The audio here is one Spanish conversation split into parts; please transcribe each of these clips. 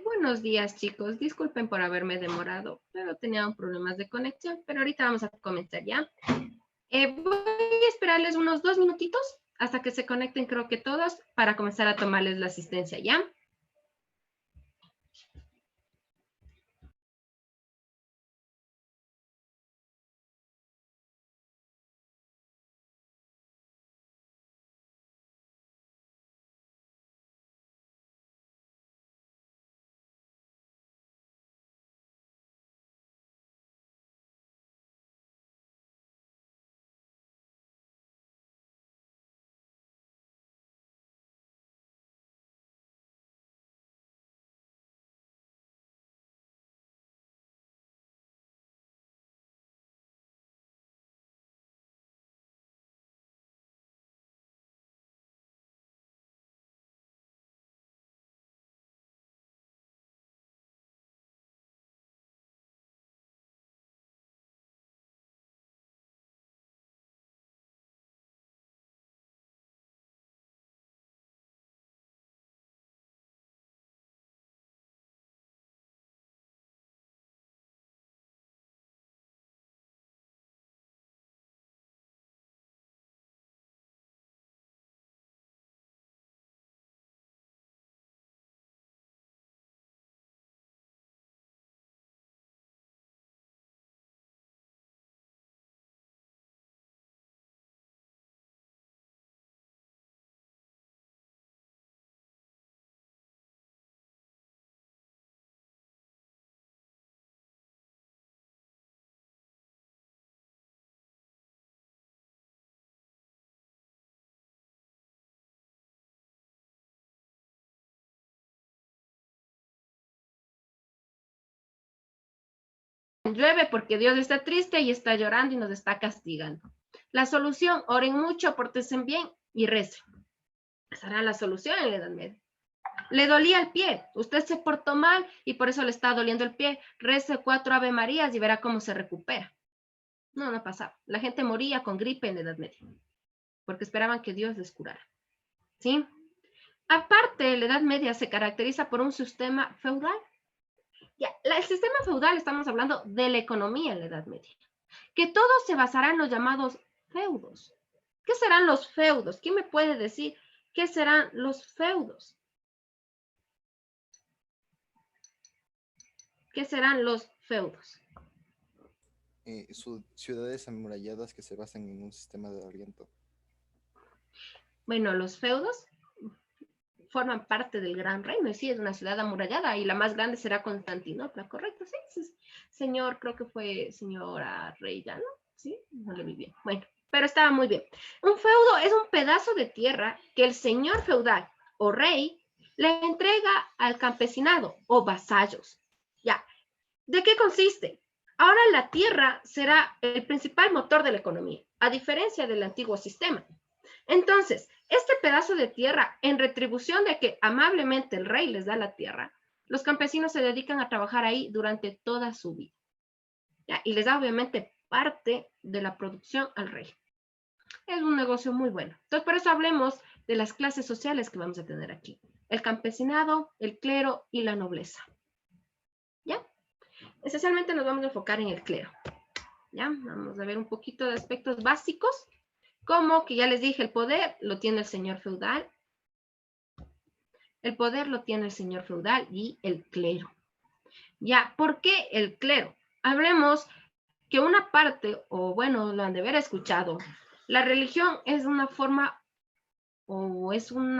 Buenos días, chicos. Disculpen por haberme demorado, pero tenía problemas de conexión. Pero ahorita vamos a comenzar ya. Voy a esperarles unos 2 minutitos hasta que se conecten, creo que todos, para comenzar a tomarles la asistencia, ¿ya? Llueve porque Dios está triste y está llorando y nos está castigando. La solución, oren mucho, pórtense bien y recen. Esa era la solución en la Edad Media. Le dolía el pie, usted se portó mal y por eso le está doliendo el pie. Rece 4 Ave Marías y verá cómo se recupera. No, no pasaba. La gente moría con gripe en la Edad Media porque esperaban que Dios les curara. ¿Sí? Aparte, la Edad Media se caracteriza por un sistema feudal. Ya, el sistema feudal, estamos hablando de la economía en la Edad Media, que todo se basará en los llamados feudos. ¿Qué serán los feudos? ¿Quién me puede decir qué serán los feudos? ¿Qué serán los feudos? Ciudades amuralladas que se basan en un sistema de oriento. Bueno, los feudos forman parte del gran reino, y sí, es una ciudad amurallada, y la más grande será Constantinopla, ¿correcto? Sí, sí, señor, creo que fue señora Rey, ¿ya no? Sí, no le vi bien. Bueno, pero estaba muy bien. Un feudo es un pedazo de tierra que el señor feudal o rey le entrega al campesinado o vasallos. Ya, ¿de qué consiste? Ahora la tierra será el principal motor de la economía, a diferencia del antiguo sistema. Entonces, este pedazo de tierra, en retribución de que amablemente el rey les da la tierra, los campesinos se dedican a trabajar ahí durante toda su vida. ¿Ya? Y les da obviamente parte de la producción al rey. Es un negocio muy bueno. Entonces, por eso hablemos de las clases sociales que vamos a tener aquí. El campesinado, el clero y la nobleza. ¿Ya? Esencialmente nos vamos a enfocar en el clero. ¿Ya? Vamos a ver un poquito de aspectos básicos, como que ya les dije, el poder lo tiene el señor feudal. El poder lo tiene el señor feudal y el clero. ¿Ya? ¿Por qué el clero? Hablemos que una parte, o bueno, lo han de haber escuchado, la religión es una forma, o es un,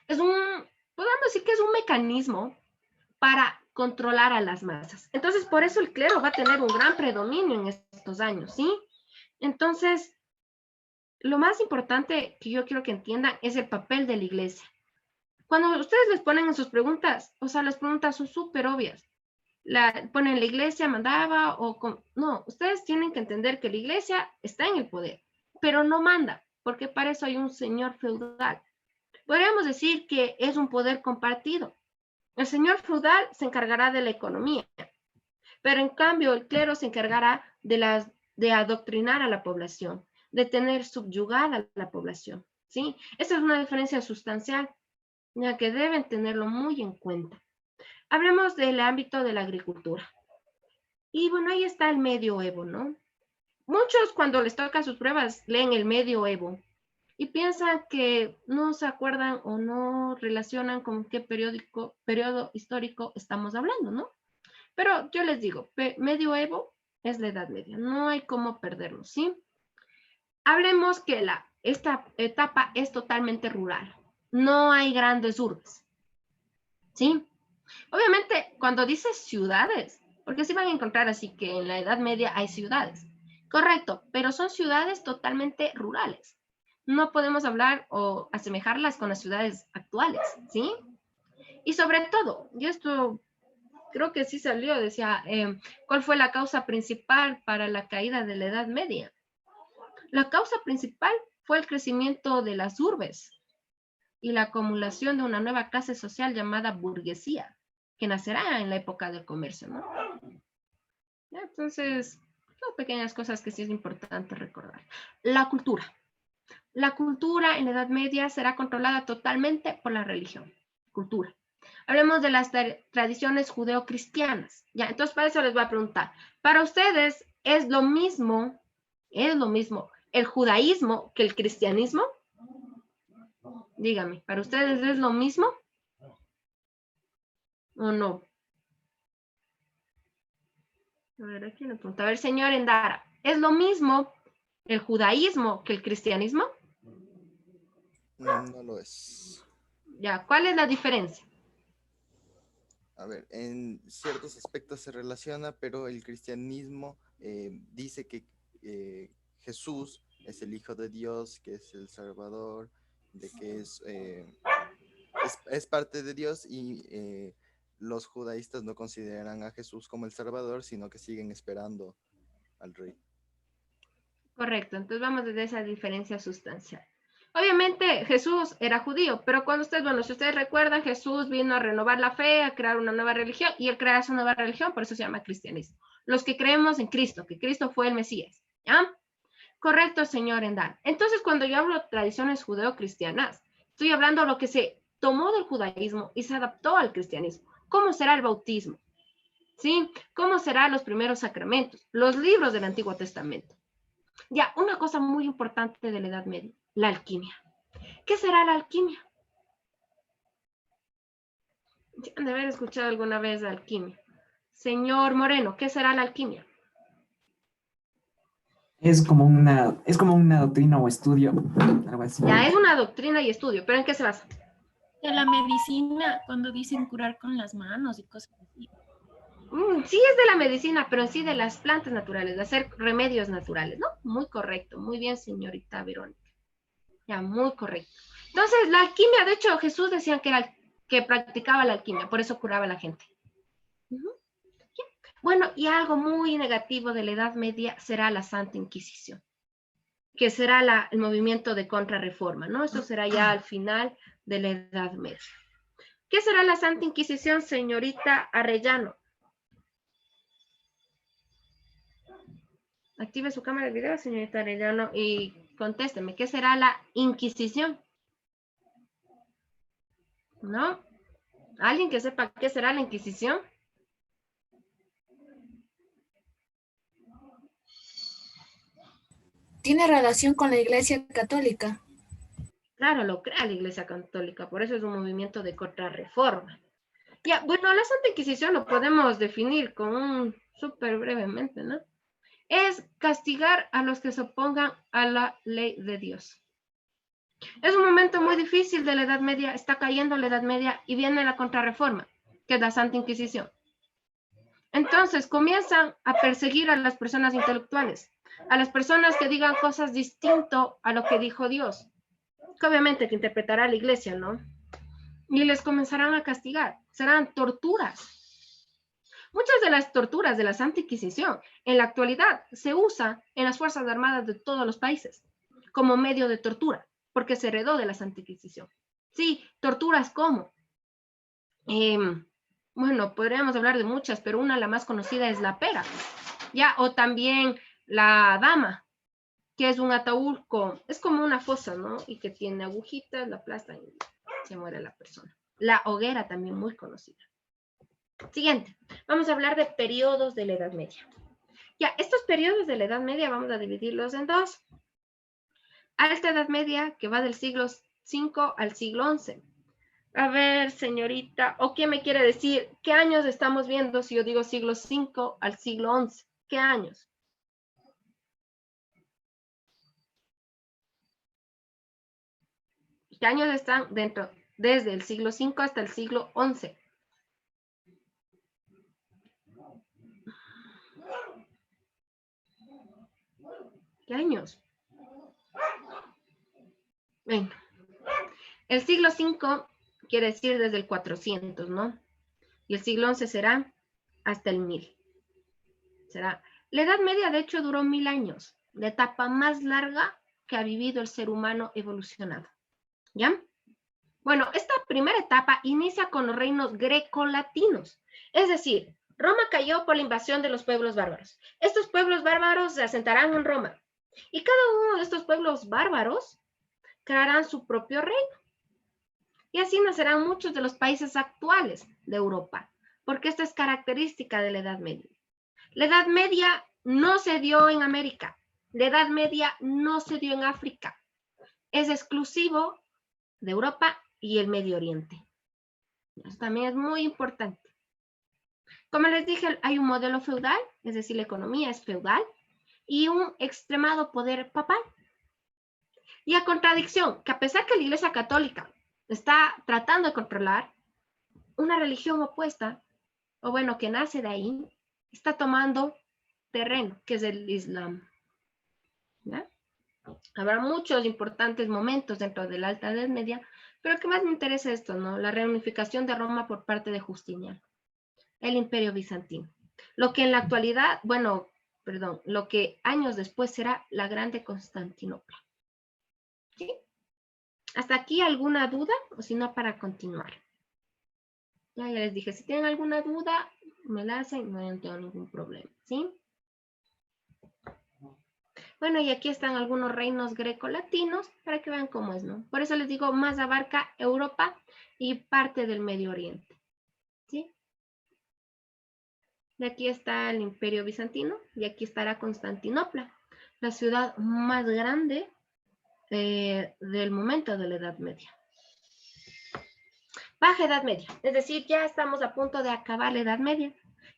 podemos decir que es un mecanismo para controlar a las masas. Entonces, por eso el clero va a tener un gran predominio en estos años, ¿sí? Entonces, lo más importante que yo quiero que entiendan es el papel de la iglesia. Cuando ustedes les ponen en sus preguntas, o sea, las preguntas son súper obvias. Ponen la iglesia mandaba no, ustedes tienen que entender que la iglesia está en el poder, pero no manda, porque para eso hay un señor feudal. Podríamos decir que es un poder compartido. El señor feudal se encargará de la economía, pero en cambio el clero se encargará de adoctrinar a la población, de tener subyugada a la población, ¿sí? Esa es una diferencia sustancial, ya que deben tenerlo muy en cuenta. Hablemos del ámbito de la agricultura. Y bueno, ahí está el medioevo, ¿no? Muchos cuando les toca sus pruebas leen el medioevo y piensan que no se acuerdan o no relacionan con qué periodo histórico estamos hablando, ¿no? Pero yo les digo, medioevo es la Edad Media, no hay cómo perderlo, ¿sí? Hablemos que esta etapa es totalmente rural, no hay grandes urbes, ¿sí? Obviamente, cuando dices ciudades, porque sí van a encontrar así que en la Edad Media hay ciudades, correcto, pero son ciudades totalmente rurales. No podemos hablar o asemejarlas con las ciudades actuales, ¿sí? Y sobre todo, y esto creo que sí salió, decía, ¿cuál fue la causa principal para la caída de la Edad Media? La causa principal fue el crecimiento de las urbes y la acumulación de una nueva clase social llamada burguesía, que nacerá en la época del comercio, ¿no? Entonces, son pequeñas cosas que sí es importante recordar. La cultura. La cultura en la Edad Media será controlada totalmente por la religión. Cultura. Hablemos de las tradiciones judeocristianas. Ya, entonces para eso les voy a preguntar. Para ustedes, ¿es lo mismo el judaísmo que el cristianismo? Dígame, ¿para ustedes es lo mismo o no? A ver, aquí me pregunta. A ver, señor Endara, ¿es lo mismo el judaísmo que el cristianismo? No lo es. Ya, ¿cuál es la diferencia? A ver, en ciertos aspectos se relaciona, pero el cristianismo dice que Jesús es el Hijo de Dios, que es el Salvador, de que es parte de Dios y los judaístas no consideran a Jesús como el Salvador, sino que siguen esperando al Rey. Correcto, entonces vamos desde esa diferencia sustancial. Obviamente Jesús era judío, pero cuando si ustedes recuerdan, Jesús vino a renovar la fe, a crear una nueva religión, y él crea su nueva religión, por eso se llama cristianismo. Los que creemos en Cristo, que Cristo fue el Mesías, ¿ya? Correcto, señor Endar. Entonces, cuando yo hablo de tradiciones judeo-cristianas, estoy hablando de lo que se tomó del judaísmo y se adaptó al cristianismo. ¿Cómo será el bautismo? ¿Sí? ¿Cómo serán los primeros sacramentos? Los libros del Antiguo Testamento. Ya, una cosa muy importante de la Edad Media, la alquimia. ¿Qué será la alquimia? Han de haber escuchado alguna vez la alquimia. Señor Moreno, ¿qué será la alquimia? Es como una doctrina o estudio, algo así. Ya, es una doctrina y estudio, pero ¿en qué se basa? De la medicina, cuando dicen curar con las manos y cosas así. Sí es de la medicina, pero en sí de las plantas naturales, de hacer remedios naturales, ¿no? Muy correcto, muy bien, señorita Verónica. Ya, muy correcto. Entonces, la alquimia, de hecho, Jesús decía que practicaba la alquimia, por eso curaba a la gente. Bueno, y algo muy negativo de la Edad Media será la Santa Inquisición, que será el movimiento de contrarreforma, ¿no? Eso será ya al final de la Edad Media. ¿Qué será la Santa Inquisición, señorita Arellano? Active su cámara de video, señorita Arellano, y Contésteme, ¿qué será la Inquisición? ¿No? ¿Alguien que sepa qué será la Inquisición? Tiene relación con la Iglesia Católica. Claro, lo crea la Iglesia Católica, por eso es un movimiento de contrarreforma. Ya, bueno, la Santa Inquisición lo podemos definir con un súper brevemente, ¿no? Es castigar a los que se opongan a la ley de Dios. Es un momento muy difícil de la Edad Media, está cayendo la Edad Media y viene la contrarreforma, que es la Santa Inquisición. Entonces comienzan a perseguir a las personas intelectuales, a las personas que digan cosas distinto a lo que dijo Dios, que obviamente que interpretará la Iglesia, ¿no? Y les comenzarán a castigar, serán torturas. Muchas de las torturas de la Santa Inquisición en la actualidad se usa en las Fuerzas Armadas de todos los países como medio de tortura, porque se heredó de la Santa Inquisición. Sí, torturas como, bueno, podríamos hablar de muchas, pero una, la más conocida, es la pera, ¿ya? O también la dama, que es un ataúd es como una fosa, ¿no? Y que tiene agujitas, la aplastan y se muere la persona. La hoguera, también muy conocida. Siguiente, vamos a hablar de periodos de la Edad Media. Ya, estos periodos de la Edad Media vamos a dividirlos en dos. Alta Edad Media, que va del siglo V al siglo XI. A ver, señorita, ¿o quién me quiere decir qué años estamos viendo si yo digo siglo V al siglo XI? ¿Qué años? ¿Qué años están dentro? Desde el siglo V hasta el siglo XI. ¿Qué años? Bueno, el siglo V quiere decir desde el 400, ¿no? Y el siglo XI será hasta el 1000. Será. La Edad Media, de hecho, duró 1000 años, la etapa más larga que ha vivido el ser humano evolucionado. ¿Ya? Bueno, esta primera etapa inicia con los reinos grecolatinos, es decir, Roma cayó por la invasión de los pueblos bárbaros. Estos pueblos bárbaros se asentarán en Roma y cada uno de estos pueblos bárbaros crearán su propio reino. Y así nacerán muchos de los países actuales de Europa, porque esta es característica de la Edad Media. La Edad Media no se dio en América, la Edad Media no se dio en África, es exclusivo de Europa y el Medio Oriente. Eso también es muy importante. Como les dije, hay un modelo feudal, es decir, la economía es feudal, y un extremado poder papal. Y a contradicción, que a pesar que la Iglesia Católica está tratando de controlar, una religión opuesta, o bueno, que nace de ahí, está tomando terreno, que es el Islam. ¿Ya? Habrá muchos importantes momentos dentro de la Alta Edad Media, pero lo que más me interesa es esto, ¿no? La reunificación de Roma por parte de Justiniano, el Imperio Bizantino. Lo que en la actualidad, bueno, perdón, lo que años después será la Grande Constantinopla. ¿Sí? ¿Hasta aquí alguna duda? O si no, para continuar. Ya les dije, si tienen alguna duda, me la hacen, no tengo ningún problema, ¿sí? Bueno, y aquí están algunos reinos grecolatinos para que vean cómo es, ¿no? Por eso les digo, más abarca Europa y parte del Medio Oriente, ¿sí? Y aquí está el Imperio Bizantino y aquí estará Constantinopla, la ciudad más grande del momento de la Edad Media. Baja Edad Media, es decir, ya estamos a punto de acabar la Edad Media,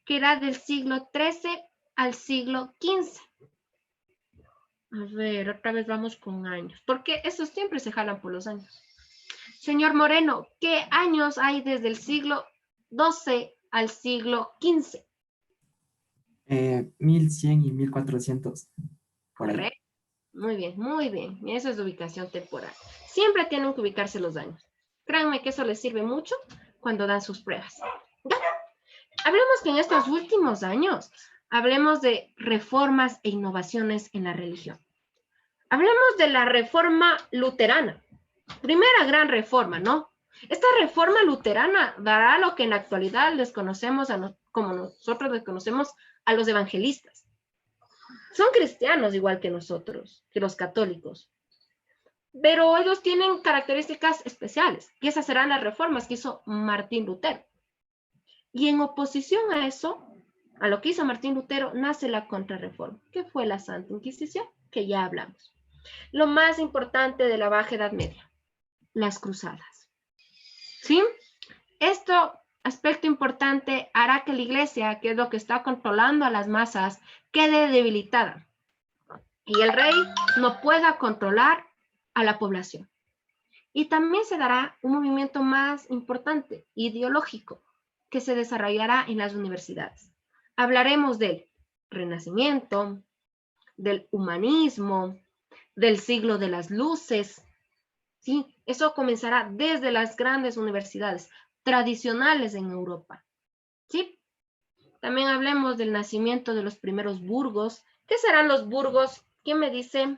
que era del siglo XIII al siglo XV. A ver, otra vez vamos con años, porque esos siempre se jalan por los años. Señor Moreno, ¿qué años hay desde el siglo XII al siglo XV? 1100 y 1400. Por ahí. Correcto. Muy bien, muy bien. Y eso es ubicación temporal. Siempre tienen que ubicarse los años. Créanme que eso les sirve mucho cuando dan sus pruebas. ¿Ya? Hablemos que en estos últimos años, hablemos de reformas e innovaciones en la religión. Hablemos de la reforma luterana. Primera gran reforma, ¿no? Esta reforma luterana dará lo que en la actualidad les conocemos como nosotros les conocemos a los evangelistas. Son cristianos igual que nosotros, que los católicos. Pero ellos tienen características especiales, y esas serán las reformas que hizo Martín Lutero. Y en oposición a eso, a lo que hizo Martín Lutero, nace la Contrarreforma, que fue la Santa Inquisición, que ya hablamos. Lo más importante de la Baja Edad Media, las cruzadas. ¿Sí? Esto, aspecto importante, hará que la iglesia, que es lo que está controlando a las masas, quede debilitada. Y el rey no pueda controlar a la población. Y también se dará un movimiento más importante, ideológico, que se desarrollará en las universidades. Hablaremos del Renacimiento, del humanismo, del siglo de las luces. ¿Sí? Eso comenzará desde las grandes universidades tradicionales en Europa. ¿Sí? También hablemos del nacimiento de los primeros burgos. ¿Qué serán los burgos? ¿Quién me dice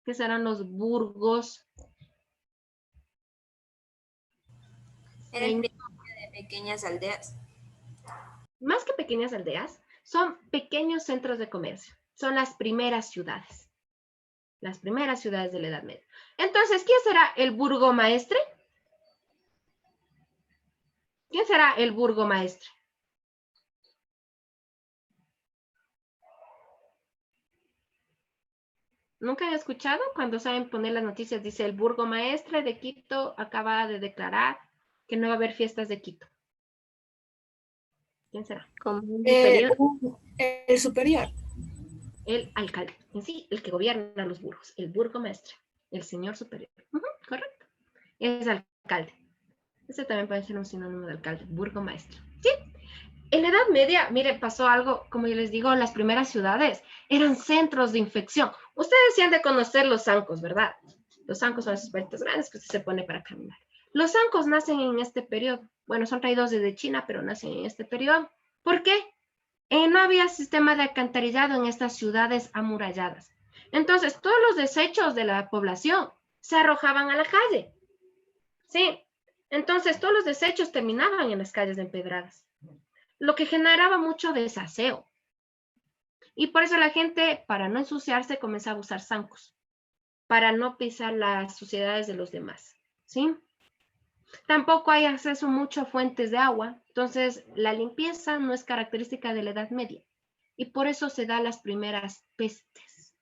qué serán los burgos? Era el principio de pequeñas aldeas. Más que pequeñas aldeas, son pequeños centros de comercio. Son las primeras ciudades. Las primeras ciudades de la Edad Media. Entonces, ¿quién será el burgomaestre? ¿Quién será el burgomaestre? ¿Nunca han escuchado cuando saben poner las noticias? Dice, el burgomaestre de Quito acaba de declarar que no va a haber fiestas de Quito. ¿Quién será? Como un superior. El superior. El alcalde. En sí, el que gobierna los burgos. El burgomaestre. El señor superior. Correcto. Es alcalde. Ese también puede ser un sinónimo de alcalde. Burgomaestre. ¿Sí? En la Edad Media, mire, pasó algo, como yo les digo, las primeras ciudades eran centros de infección. Ustedes sí han de conocer los zancos, ¿verdad? Los zancos son esos palitos grandes que usted se pone para caminar. Los zancos nacen en este periodo. Bueno, son traídos desde China, pero nacen en este periodo. ¿Por qué? No había sistema de alcantarillado en estas ciudades amuralladas. Entonces, todos los desechos de la población se arrojaban a la calle. Sí. Entonces, todos los desechos terminaban en las calles empedradas, lo que generaba mucho desaseo. Y por eso la gente, para no ensuciarse, comenzaba a usar zancos, para no pisar las suciedades de los demás, ¿sí? Tampoco hay acceso mucho a fuentes de agua, entonces la limpieza no es característica de la Edad Media, y por eso se dan las primeras pestes.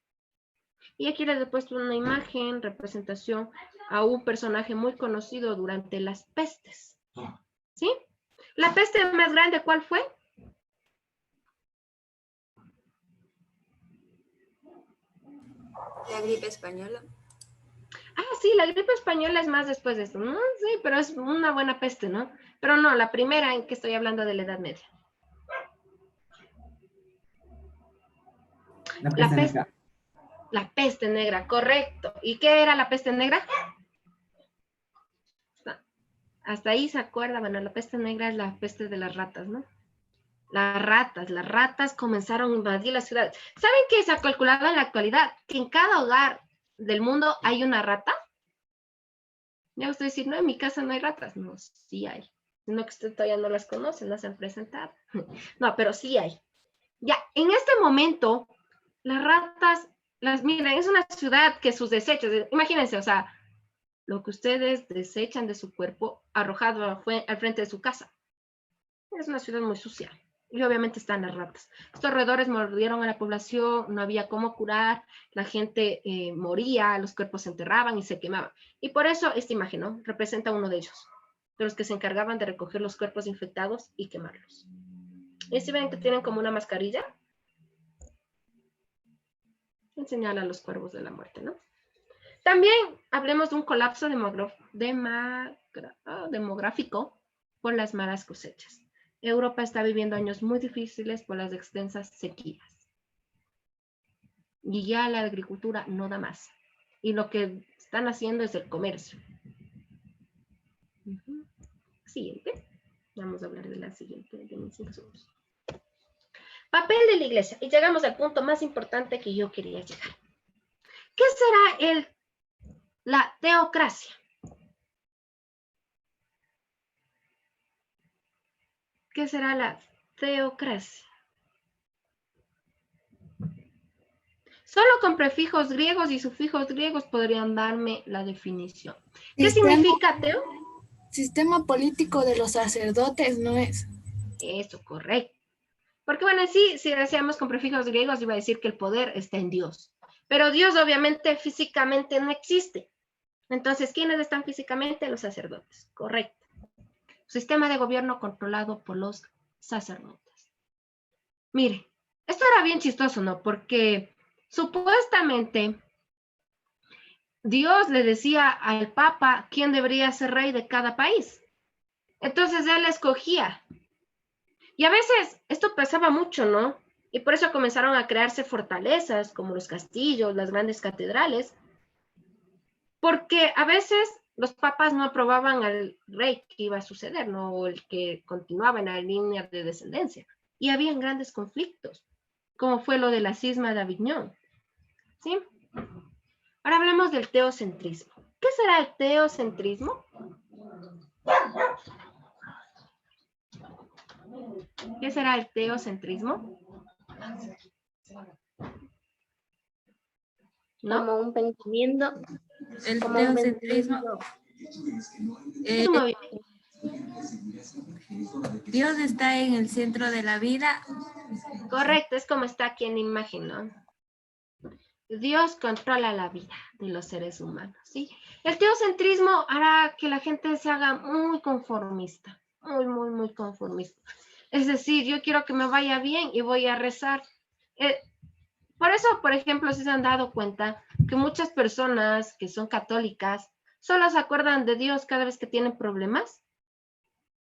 Y aquí les he puesto una imagen, representación a un personaje muy conocido durante las pestes, ¿sí? La peste más grande, ¿cuál fue? La gripe española. Ah, sí, la gripe española es más después de esto. No, sí, pero es una buena peste, ¿no? Pero no, la primera en que estoy hablando de la Edad Media. La peste negra. La peste negra, correcto. ¿Y qué era la peste negra? Hasta ahí se acuerda, bueno, la peste negra es la peste de las ratas, ¿no? Las ratas comenzaron a invadir las ciudades. ¿Saben qué se ha calculado en la actualidad? Que en cada hogar del mundo hay una rata. Ya usted decir, no, en mi casa no hay ratas. No, sí hay. No que usted todavía no las conoce, no se han presentado. No, pero sí hay. Ya, en este momento, las ratas, miren, es una ciudad que sus desechos, imagínense, o sea, lo que ustedes desechan de su cuerpo arrojado al frente de su casa. Es una ciudad muy sucia. Y obviamente están las ratas. Estos roedores mordieron a la población, no había cómo curar, la gente moría, los cuerpos se enterraban y se quemaban. Y por eso esta imagen, ¿no? Representa a uno de ellos, de los que se encargaban de recoger los cuerpos infectados y quemarlos. ¿Y si ven que tienen como una mascarilla? Señala a los cuervos de la muerte, ¿no? También hablemos de un colapso demográfico por las malas cosechas. Europa está viviendo años muy difíciles por las extensas sequías. Y ya la agricultura no da más. Y lo que están haciendo es el comercio. Siguiente. Vamos a hablar de la siguiente. Papel de la iglesia. Y llegamos al punto más importante que yo quería llegar. ¿Qué será la teocracia? ¿Qué será la teocracia? Solo con prefijos griegos y sufijos griegos podrían darme la definición. ¿Qué Sistema- significa ateo? Sistema político de los sacerdotes no es. Eso, correcto. Porque bueno, sí, si decíamos con prefijos griegos, iba a decir que el poder está en Dios. Pero Dios obviamente físicamente no existe. Entonces, ¿quiénes están físicamente? Los sacerdotes. Correcto. Sistema de gobierno controlado por los sacerdotes. Mire, esto era bien chistoso, ¿no? Porque supuestamente Dios le decía al Papa quién debería ser rey de cada país. Entonces él escogía. Y a veces esto pasaba mucho, ¿no? Y por eso comenzaron a crearse fortalezas como los castillos, las grandes catedrales, porque a veces los papas no aprobaban al rey que iba a suceder, ¿no? O el que continuaba en la línea de descendencia. Y habían grandes conflictos, como fue lo de la cisma de Aviñón, ¿sí? Ahora hablemos del teocentrismo. ¿Qué será el teocentrismo? ¿Qué será el teocentrismo? ¿No? Como un pensamiento. El Como un teocentrismo. Es un movimiento. Dios está en el centro de la vida. Correcto, es como está aquí en la imagen, ¿no? Dios controla la vida de los seres humanos, ¿sí? El teocentrismo hará que la gente se haga muy conformista, muy conformista. Es decir, yo quiero que me vaya bien y voy a rezar. Por eso, por ejemplo, si se han dado cuenta que muchas personas que son católicas solo se acuerdan de Dios cada vez que tienen problemas.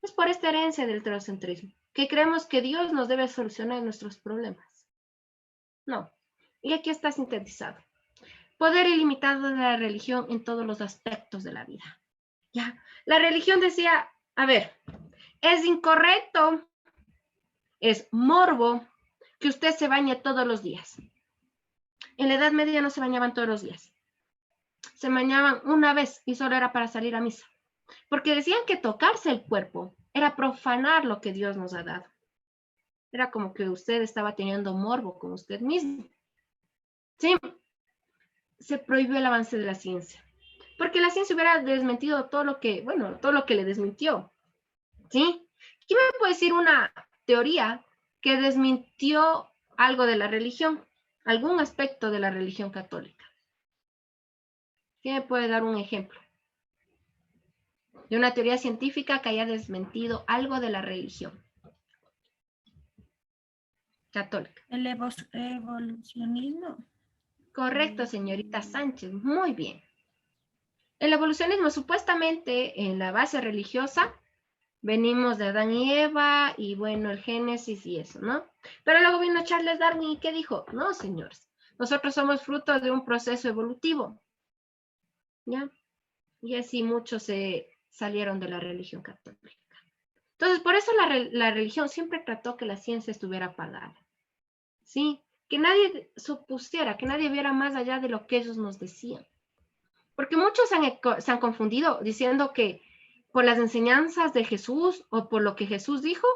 Es por esta herencia del teocentrismo, que creemos que Dios nos debe solucionar nuestros problemas. No. Y aquí está sintetizado. Poder ilimitado de la religión en todos los aspectos de la vida. ¿Ya? La religión decía, a ver, es incorrecto, es morbo que usted se bañe todos los días. En la Edad Media no se bañaban todos los días. Se bañaban una vez y solo era para salir a misa. Porque decían que tocarse el cuerpo era profanar lo que Dios nos ha dado. Era como que usted estaba teniendo morbo con usted mismo. Sí, se prohibió el avance de la ciencia. Porque la ciencia hubiera desmentido todo lo que, bueno, todo lo que le desmintió. ¿Sí? ¿Quién me puede decir una teoría que desmintió algo de la religión? Algún aspecto de la religión católica. ¿Quién me puede dar un ejemplo de una teoría científica que haya desmentido algo de la religión católica? El evolucionismo. Correcto, señorita Sánchez. Muy bien. El evolucionismo, supuestamente, en la base religiosa, venimos de Adán y Eva, y bueno, el Génesis y eso, ¿no? Pero luego vino Charles Darwin y ¿qué dijo? No, señores, nosotros somos fruto de un proceso evolutivo, ¿ya? Y así muchos se salieron de la religión católica. Entonces, por eso la religión siempre trató que la ciencia estuviera apagada, ¿sí? Que nadie supusiera, que nadie viera más allá de lo que ellos nos decían. Porque muchos se han confundido diciendo que por las enseñanzas de Jesús o por lo que Jesús dijo,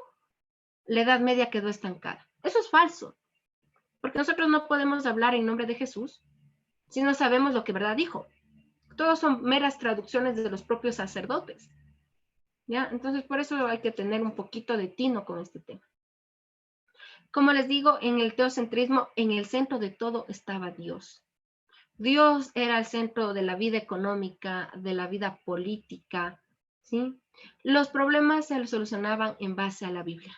la Edad Media quedó estancada. Eso es falso, porque nosotros no podemos hablar en nombre de Jesús si no sabemos lo que verdad dijo. Todos son meras traducciones de los propios sacerdotes. ¿Ya? Entonces, por eso hay que tener un poquito de tino con este tema. Como les digo, en el teocentrismo, en el centro de todo estaba Dios. Dios era el centro de la vida económica, de la vida política, ¿sí? Los problemas se solucionaban en base a la Biblia.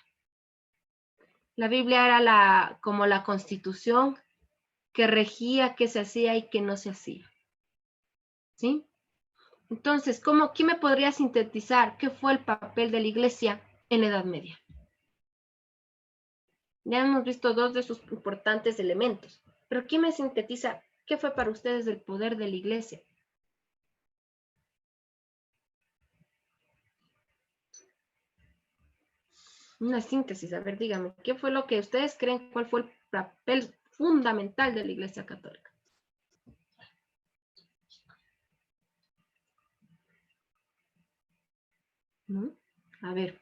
La Biblia era como la constitución que regía qué se hacía y qué no se hacía, ¿sí? Entonces, ¿quién me podría sintetizar qué fue el papel de la iglesia en la Edad Media? Ya hemos visto dos de sus importantes elementos, pero ¿quién me sintetiza qué fue para ustedes el poder de la iglesia? Una síntesis, a ver, dígame, ¿qué fue lo que ustedes creen, cuál fue el papel fundamental de la Iglesia Católica? ¿No? A ver,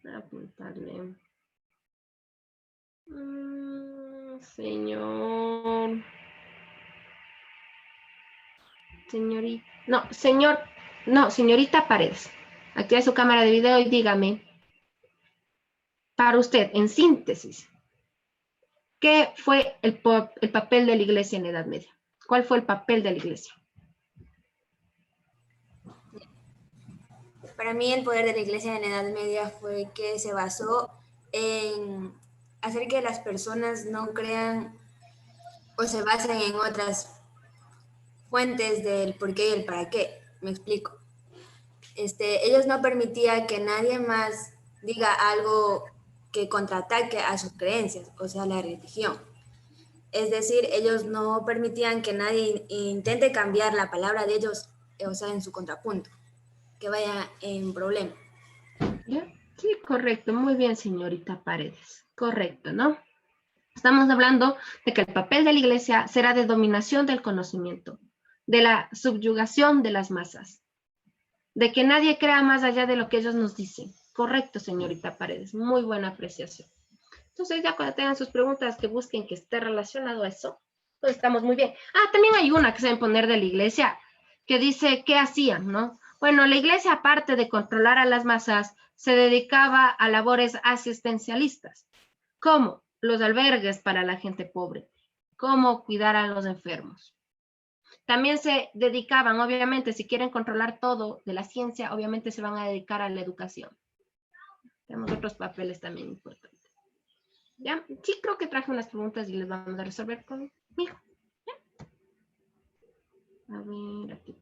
voy a apuntarle. Señor Señorita, no, señorita Paredes. Activa su cámara de video y dígame, para usted, en síntesis, ¿qué fue el papel de la iglesia en la Edad Media? ¿Cuál fue el papel de la iglesia? Para mí el poder de la iglesia en la Edad Media fue que se basó en hacer que las personas no crean o se basen en otras fuentes del por qué y el para qué. Me explico. Ellos no permitían que nadie más diga algo que contraataque a sus creencias, o sea, la religión. Es decir, ellos no permitían que nadie intente cambiar la palabra de ellos, o sea, en su contrapunto, que vaya en problema. ¿Ya? Sí, correcto. Muy bien, señorita Paredes. Correcto, ¿no? Estamos hablando de que el papel de la iglesia será de dominación del conocimiento, de la subyugación de las masas, de que nadie crea más allá de lo que ellos nos dicen. Correcto, señorita Paredes. Muy buena apreciación. Entonces, ya cuando tengan sus preguntas que busquen que esté relacionado a eso, pues estamos muy bien. Ah, también hay una que se deben poner de la iglesia, que dice, ¿qué hacían, no? Bueno, la iglesia, aparte de controlar a las masas, se dedicaba a labores asistencialistas, como los albergues para la gente pobre, como cuidar a los enfermos. También se dedicaban, obviamente, si quieren controlar todo de la ciencia, obviamente se van a dedicar a la educación. Tenemos otros papeles también importantes. ¿Ya? Sí, creo que traje unas preguntas y les vamos a resolver conmigo. ¿Ya? A ver, aquí.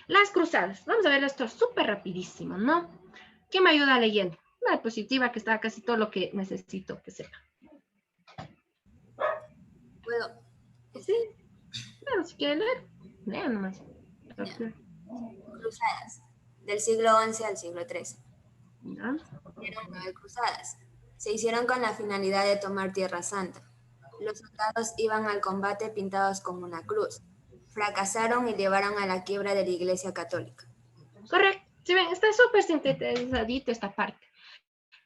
Las cruzadas. Vamos a ver esto súper rapidísimo, ¿no? ¿Quién me ayuda leyendo? Una diapositiva que está casi todo lo que necesito que sepa. ¿Puedo? Sí. Claro, si quieren leer, lean nomás. Cruzadas, del siglo XI al siglo XIII. ¿Ya? Hicieron 9 cruzadas. Se hicieron con la finalidad de tomar Tierra Santa. Los soldados iban al combate pintados con una cruz. Fracasaron y llevaron a la quiebra de la Iglesia Católica. Correcto. Si ven, está súper sintetizadito esta parte.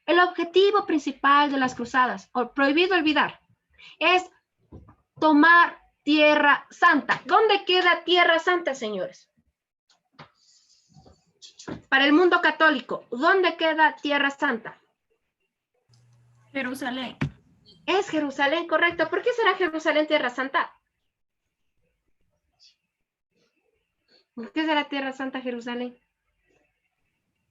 El objetivo principal de las cruzadas, o prohibido olvidar, es tomar Tierra Santa. ¿Dónde queda Tierra Santa, señores? Para el mundo católico, ¿dónde queda Tierra Santa? Jerusalén. Es Jerusalén, correcto. ¿Por qué será Jerusalén Tierra Santa? ¿Por qué será Tierra Santa Jerusalén?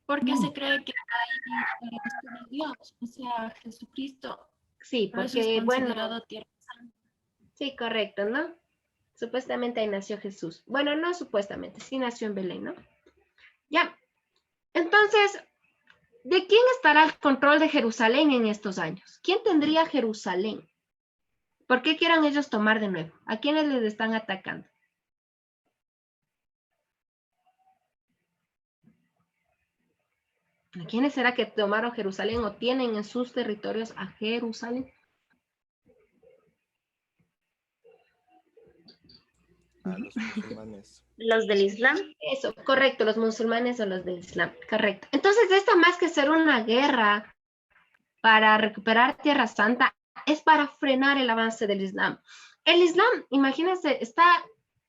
Porque se cree que ahí está Dios, o sea, Jesucristo. Sí, Por eso es porque, bueno, considerado Tierra Santa. sí, correcto, ¿no? Supuestamente ahí nació Jesús. Bueno, no supuestamente, sí nació en Belén, ¿no? Ya. Entonces, ¿de quién estará el control de Jerusalén en estos años? ¿Quién tendría Jerusalén? ¿Por qué quieran ellos tomar de nuevo? ¿A quiénes les están atacando? ¿A quiénes será que tomaron Jerusalén o tienen en sus territorios a Jerusalén? A los musulmanes. Los del Islam. Eso, correcto, los musulmanes o los del Islam, correcto. Entonces, esto más que ser una guerra para recuperar Tierra Santa, es para frenar el avance del Islam. El Islam, imagínense, está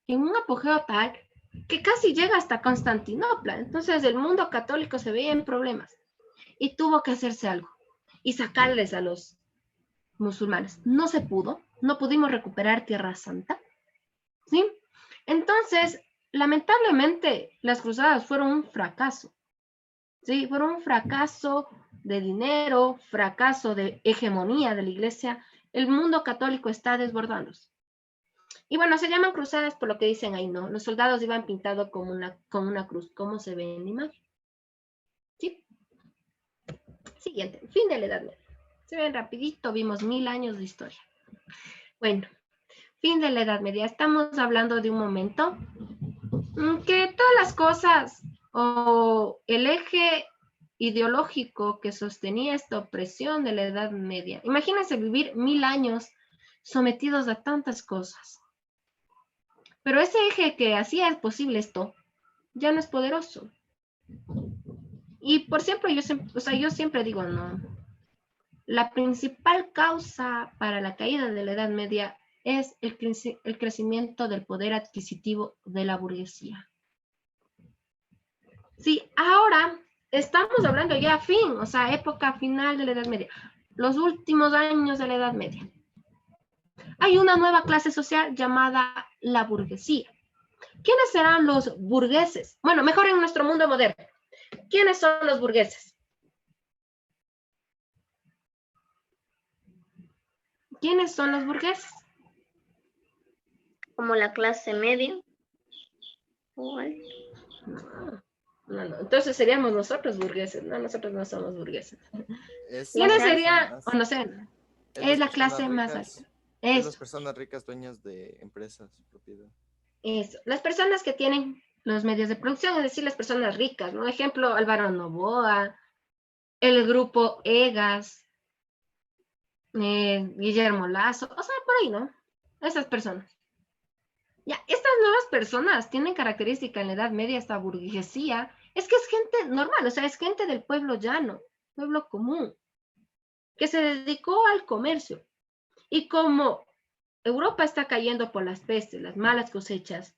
en un apogeo tal que casi llega hasta Constantinopla. Entonces, el mundo católico se veía en problemas y tuvo que hacerse algo y sacarles a los musulmanes. No se pudo, no pudimos recuperar Tierra Santa, ¿sí? Entonces, lamentablemente, las cruzadas fueron un fracaso, ¿sí? Fueron un fracaso de dinero, fracaso de hegemonía de la iglesia. El mundo católico está desbordándose. Y bueno, se llaman cruzadas por lo que dicen ahí, ¿no? Los soldados iban pintados con una cruz, ¿cómo se ve en la imagen? ¿Sí? Siguiente, fin de la Edad Media. Se ven rapidito, vimos 1000 años de historia. Bueno, fin de la Edad Media. Estamos hablando de un momento que todas las cosas o el eje ideológico que sostenía esta opresión de la Edad Media. Imagínense vivir 1000 años sometidos a tantas cosas. Pero ese eje que hacía posible esto ya no es poderoso. Y por siempre, yo siempre digo, no. La principal causa para la caída de la Edad Media es el crecimiento del poder adquisitivo de la burguesía. Sí, ahora estamos hablando ya fin, o sea, época final de la Edad Media, los últimos años de la Edad Media. Hay una nueva clase social llamada la burguesía. ¿Quiénes serán los burgueses? Bueno, mejor en nuestro mundo moderno. ¿Quiénes son los burgueses? ¿Quiénes son los burgueses? Como la clase media. No. Entonces seríamos nosotros burgueses, ¿no? Nosotros no somos burgueses. Es ¿Quiénes las serían? personas- O no sé, es la clase más ricas, alta. es Eso. las personas ricas dueñas de empresas, propiedad. Eso. Las personas que tienen los medios de producción, es decir, las personas ricas, ¿no? Ejemplo, Álvaro Noboa, el grupo EGAS, Guillermo Lazo, o sea, por ahí, ¿no? Esas personas. Ya, estas nuevas personas tienen característica en la Edad Media, esta burguesía, es que es gente normal, o sea, es gente del pueblo llano, pueblo común, que se dedicó al comercio. Y como Europa está cayendo por las pestes, las malas cosechas,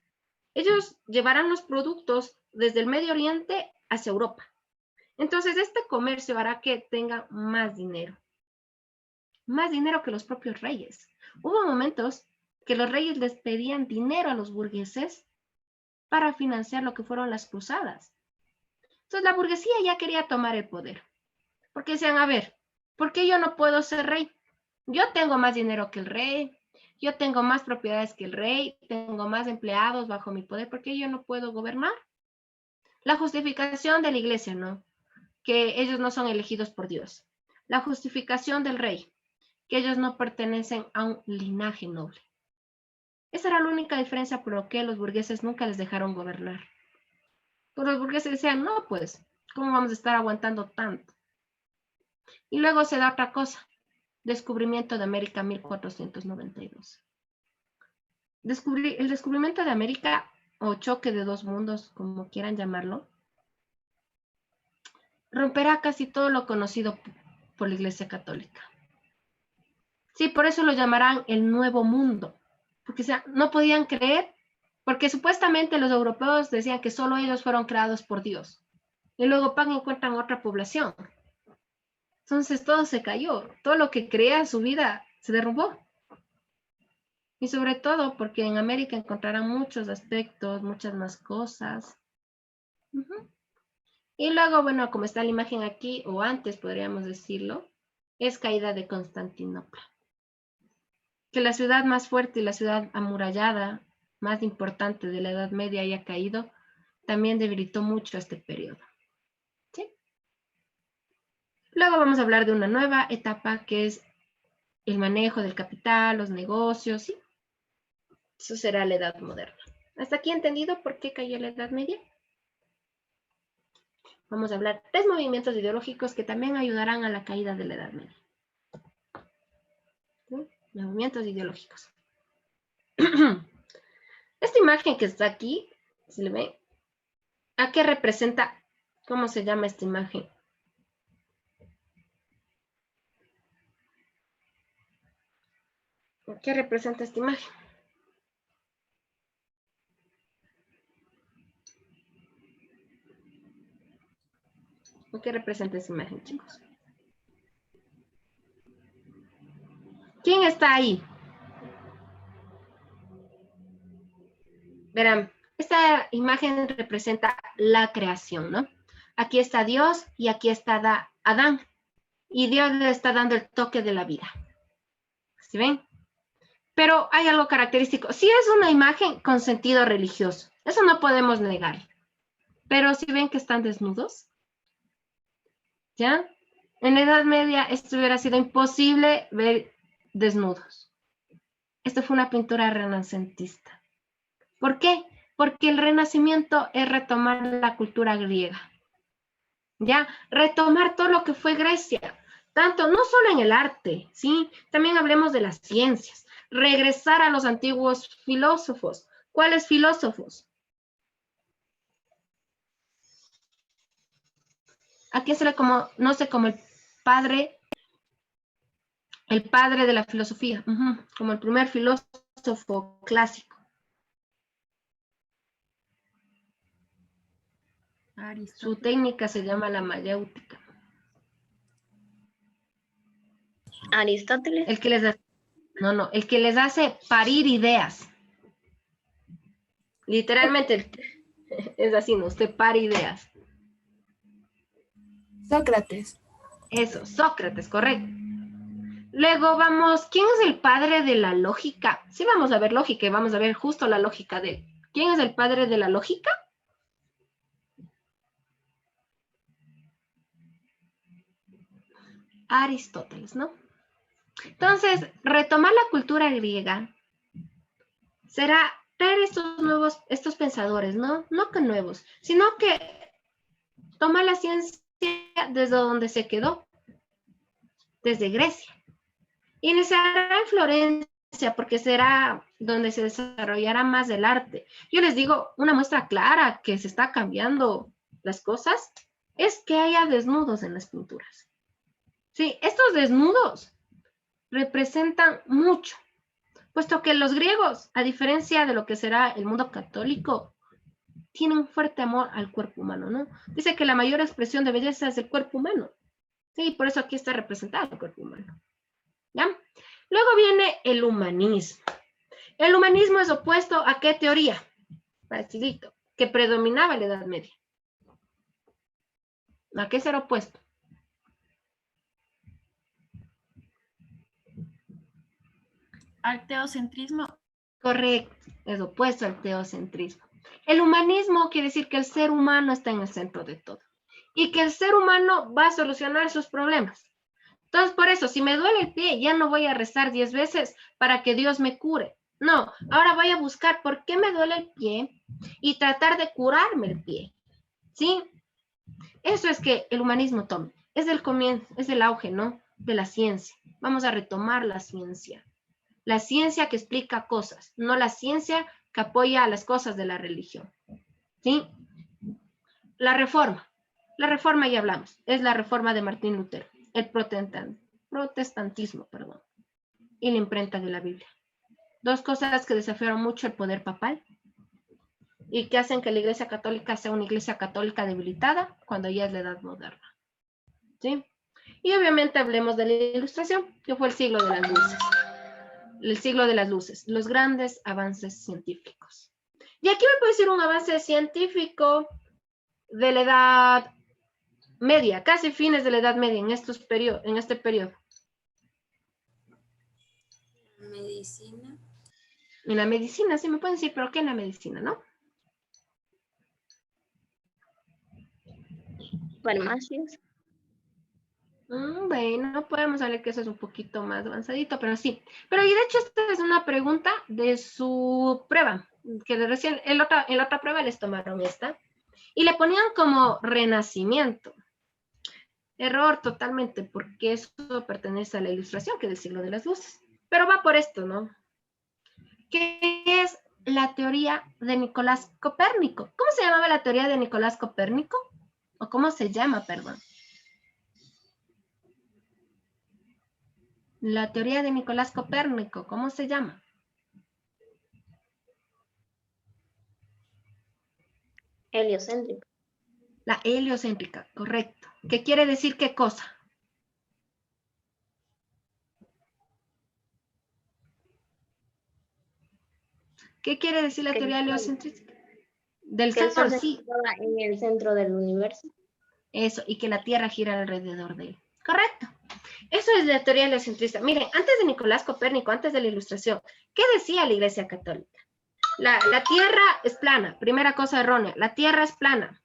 ellos llevarán los productos desde el Medio Oriente hacia Europa. Entonces, este comercio hará que tengan más dinero que los propios reyes. Hubo momentos que los reyes les pedían dinero a los burgueses para financiar lo que fueron las cruzadas. Entonces, la burguesía ya quería tomar el poder, porque decían, a ver, ¿por qué yo no puedo ser rey? Yo tengo más dinero que el rey, yo tengo más propiedades que el rey, tengo más empleados bajo mi poder, ¿por qué yo no puedo gobernar? La justificación de la iglesia, ¿no? Que ellos no son elegidos por Dios. La justificación del rey, que ellos no pertenecen a un linaje noble. Esa era la única diferencia por lo que los burgueses nunca les dejaron gobernar. Pero los burgueses decían, no, pues, ¿cómo vamos a estar aguantando tanto? Y luego se da otra cosa, descubrimiento de América 1492. El descubrimiento de América, o choque de dos mundos, como quieran llamarlo, romperá casi todo lo conocido por la Iglesia Católica. Sí, por eso lo llamarán el Nuevo Mundo, porque o sea, no podían creer, porque supuestamente los europeos decían que solo ellos fueron creados por Dios, y luego van y encuentran otra población. Entonces todo se cayó, todo lo que creía en su vida se derrumbó. Y sobre todo porque en América encontrarán muchos aspectos, muchas más cosas. Y luego, bueno, como está la imagen aquí, o antes podríamos decirlo, es caída de Constantinopla. Que la ciudad más fuerte y la ciudad amurallada, más importante de la Edad Media haya caído, también debilitó mucho este periodo. ¿Sí? Luego vamos a hablar de una nueva etapa que es el manejo del capital, los negocios, ¿sí? Eso será la Edad Moderna. ¿Hasta aquí entendido por qué cayó la Edad Media? Vamos a hablar de 3 movimientos ideológicos que también ayudarán a la caída de la Edad Media. ¿Sí? Movimientos ideológicos. Esta imagen que está aquí, ¿se le ve? ¿A qué representa? ¿Cómo se llama esta imagen? ¿Qué representa esta imagen? ¿Qué representa esta imagen, chicos? ¿Quién está ahí? Verán, esta imagen representa la creación, ¿no? Aquí está Dios y aquí está Adán. Y Dios le está dando el toque de la vida. ¿Sí ven? Pero hay algo característico. Sí es una imagen con sentido religioso. Eso no podemos negar. Pero si ven que están desnudos, ¿ya? En la Edad Media esto hubiera sido imposible ver desnudos. Esto fue una pintura renacentista. ¿Por qué? Porque el Renacimiento es retomar la cultura griega. ¿Ya? Retomar todo lo que fue Grecia. Tanto, no solo en el arte, ¿sí? También hablemos de las ciencias. Regresar a los antiguos filósofos. ¿Cuáles filósofos? Aquí se le conoce como el padre El padre de la filosofía, como el primer filósofo clásico. Su Aristóteles. técnica se llama la mayéutica. Aristóteles. El que les da, el que les hace parir ideas. Literalmente es así, ¿no? Usted para ideas. Sócrates. Eso, Sócrates, correcto. Luego vamos, ¿quién es el padre de la lógica? Sí, vamos a ver lógica y vamos a ver justo la lógica de él. ¿Quién es el padre de la lógica? Aristóteles, ¿no? Entonces, retomar la cultura griega será traer estos pensadores, ¿no? No que nuevos, sino que toma la ciencia desde donde se quedó, desde Grecia. Iniciará en Florencia porque será donde se desarrollará más el arte. Yo les digo, una muestra clara que se está cambiando las cosas es que haya desnudos en las pinturas. Sí, estos desnudos representan mucho, puesto que los griegos, a diferencia de lo que será el mundo católico, tienen un fuerte amor al cuerpo humano, ¿no? Dice que la mayor expresión de belleza es el cuerpo humano. Sí, por eso aquí está representado el cuerpo humano. ¿Ya? Luego viene el humanismo. El humanismo es opuesto a ¿qué teoría? Facilito, que predominaba en la Edad Media. ¿A qué será opuesto? Al teocentrismo. Correcto, es opuesto al teocentrismo. El humanismo quiere decir que el ser humano está en el centro de todo y que el ser humano va a solucionar sus problemas. Entonces, por eso, si me duele el pie, ya no voy a rezar 10 veces para que Dios me cure. No, ahora voy a buscar por qué me duele el pie y tratar de curarme el pie. ¿Sí? Eso es que el humanismo toma. Es el comienzo, es el auge, ¿no? De la ciencia. Vamos a retomar la ciencia. La ciencia que explica cosas, no la ciencia que apoya a las cosas de la religión. ¿Sí? La reforma ya hablamos, es la reforma de Martín Lutero, el protestantismo, y la imprenta de la Biblia. Dos cosas que desafiaron mucho el poder papal y que hacen que la Iglesia Católica sea una Iglesia Católica debilitada cuando ya es la Edad Moderna. ¿Sí? Y obviamente hablemos de la Ilustración, que fue el siglo de las luces. El siglo de las luces, los grandes avances científicos. Y aquí me puedo decir un avance científico de la Edad Media, casi fines de la Edad Media, en este periodo. Medicina. En la medicina, sí me pueden decir, pero ¿qué en la medicina, no? Farmacias. Bueno, podemos hablar que eso es un poquito más avanzadito, pero sí. Pero y de hecho esta es una pregunta de su prueba, que de recién en la otra prueba les tomaron esta, y le ponían como renacimiento. Error totalmente, porque eso pertenece a la Ilustración, que es del siglo de las luces. Pero va por esto, ¿no? ¿Qué es la teoría de Nicolás Copérnico? ¿Cómo se llamaba la teoría de Nicolás Copérnico? ¿O cómo se llama, perdón? La teoría de Nicolás Copérnico, ¿cómo se llama? Heliocéntrica. La heliocéntrica, correcto. ¿Qué quiere decir qué cosa? ¿Qué quiere decir la teoría heliocéntrica? Del Que el Sol, Sol se sí. encuentra en el centro del universo. Eso, y que la Tierra gira alrededor de él. Correcto. Eso es la teoría heliocentrista. Miren, antes de Nicolás Copérnico, antes de la Ilustración, ¿qué decía la Iglesia Católica? La Tierra es plana, primera cosa errónea, la Tierra es plana.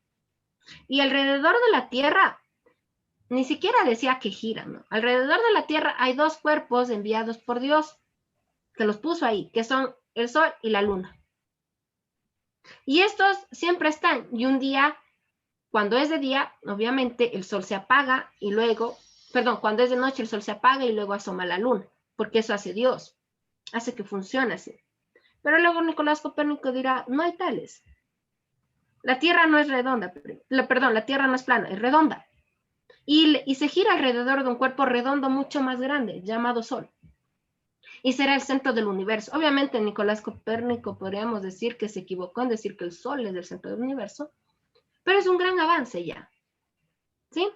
Y alrededor de la Tierra, ni siquiera decía que gira, ¿no? Alrededor de la Tierra hay dos cuerpos enviados por Dios, que los puso ahí, que son el Sol y la Luna. Y estos siempre están, y un día, cuando es de día, obviamente el Sol se apaga y luego, perdón, cuando es de noche el Sol se apaga y luego asoma la Luna, porque eso hace Dios, hace que funcione así. Pero luego Nicolás Copérnico dirá, no hay tales. La Tierra no es redonda, perdón, la Tierra no es plana, es redonda. y se gira alrededor de un cuerpo redondo mucho más grande, llamado Sol. Y será el centro del universo. Obviamente Nicolás Copérnico podríamos decir que se equivocó en decir que el Sol es el centro del universo, pero es un gran avance ya. ¿Sí?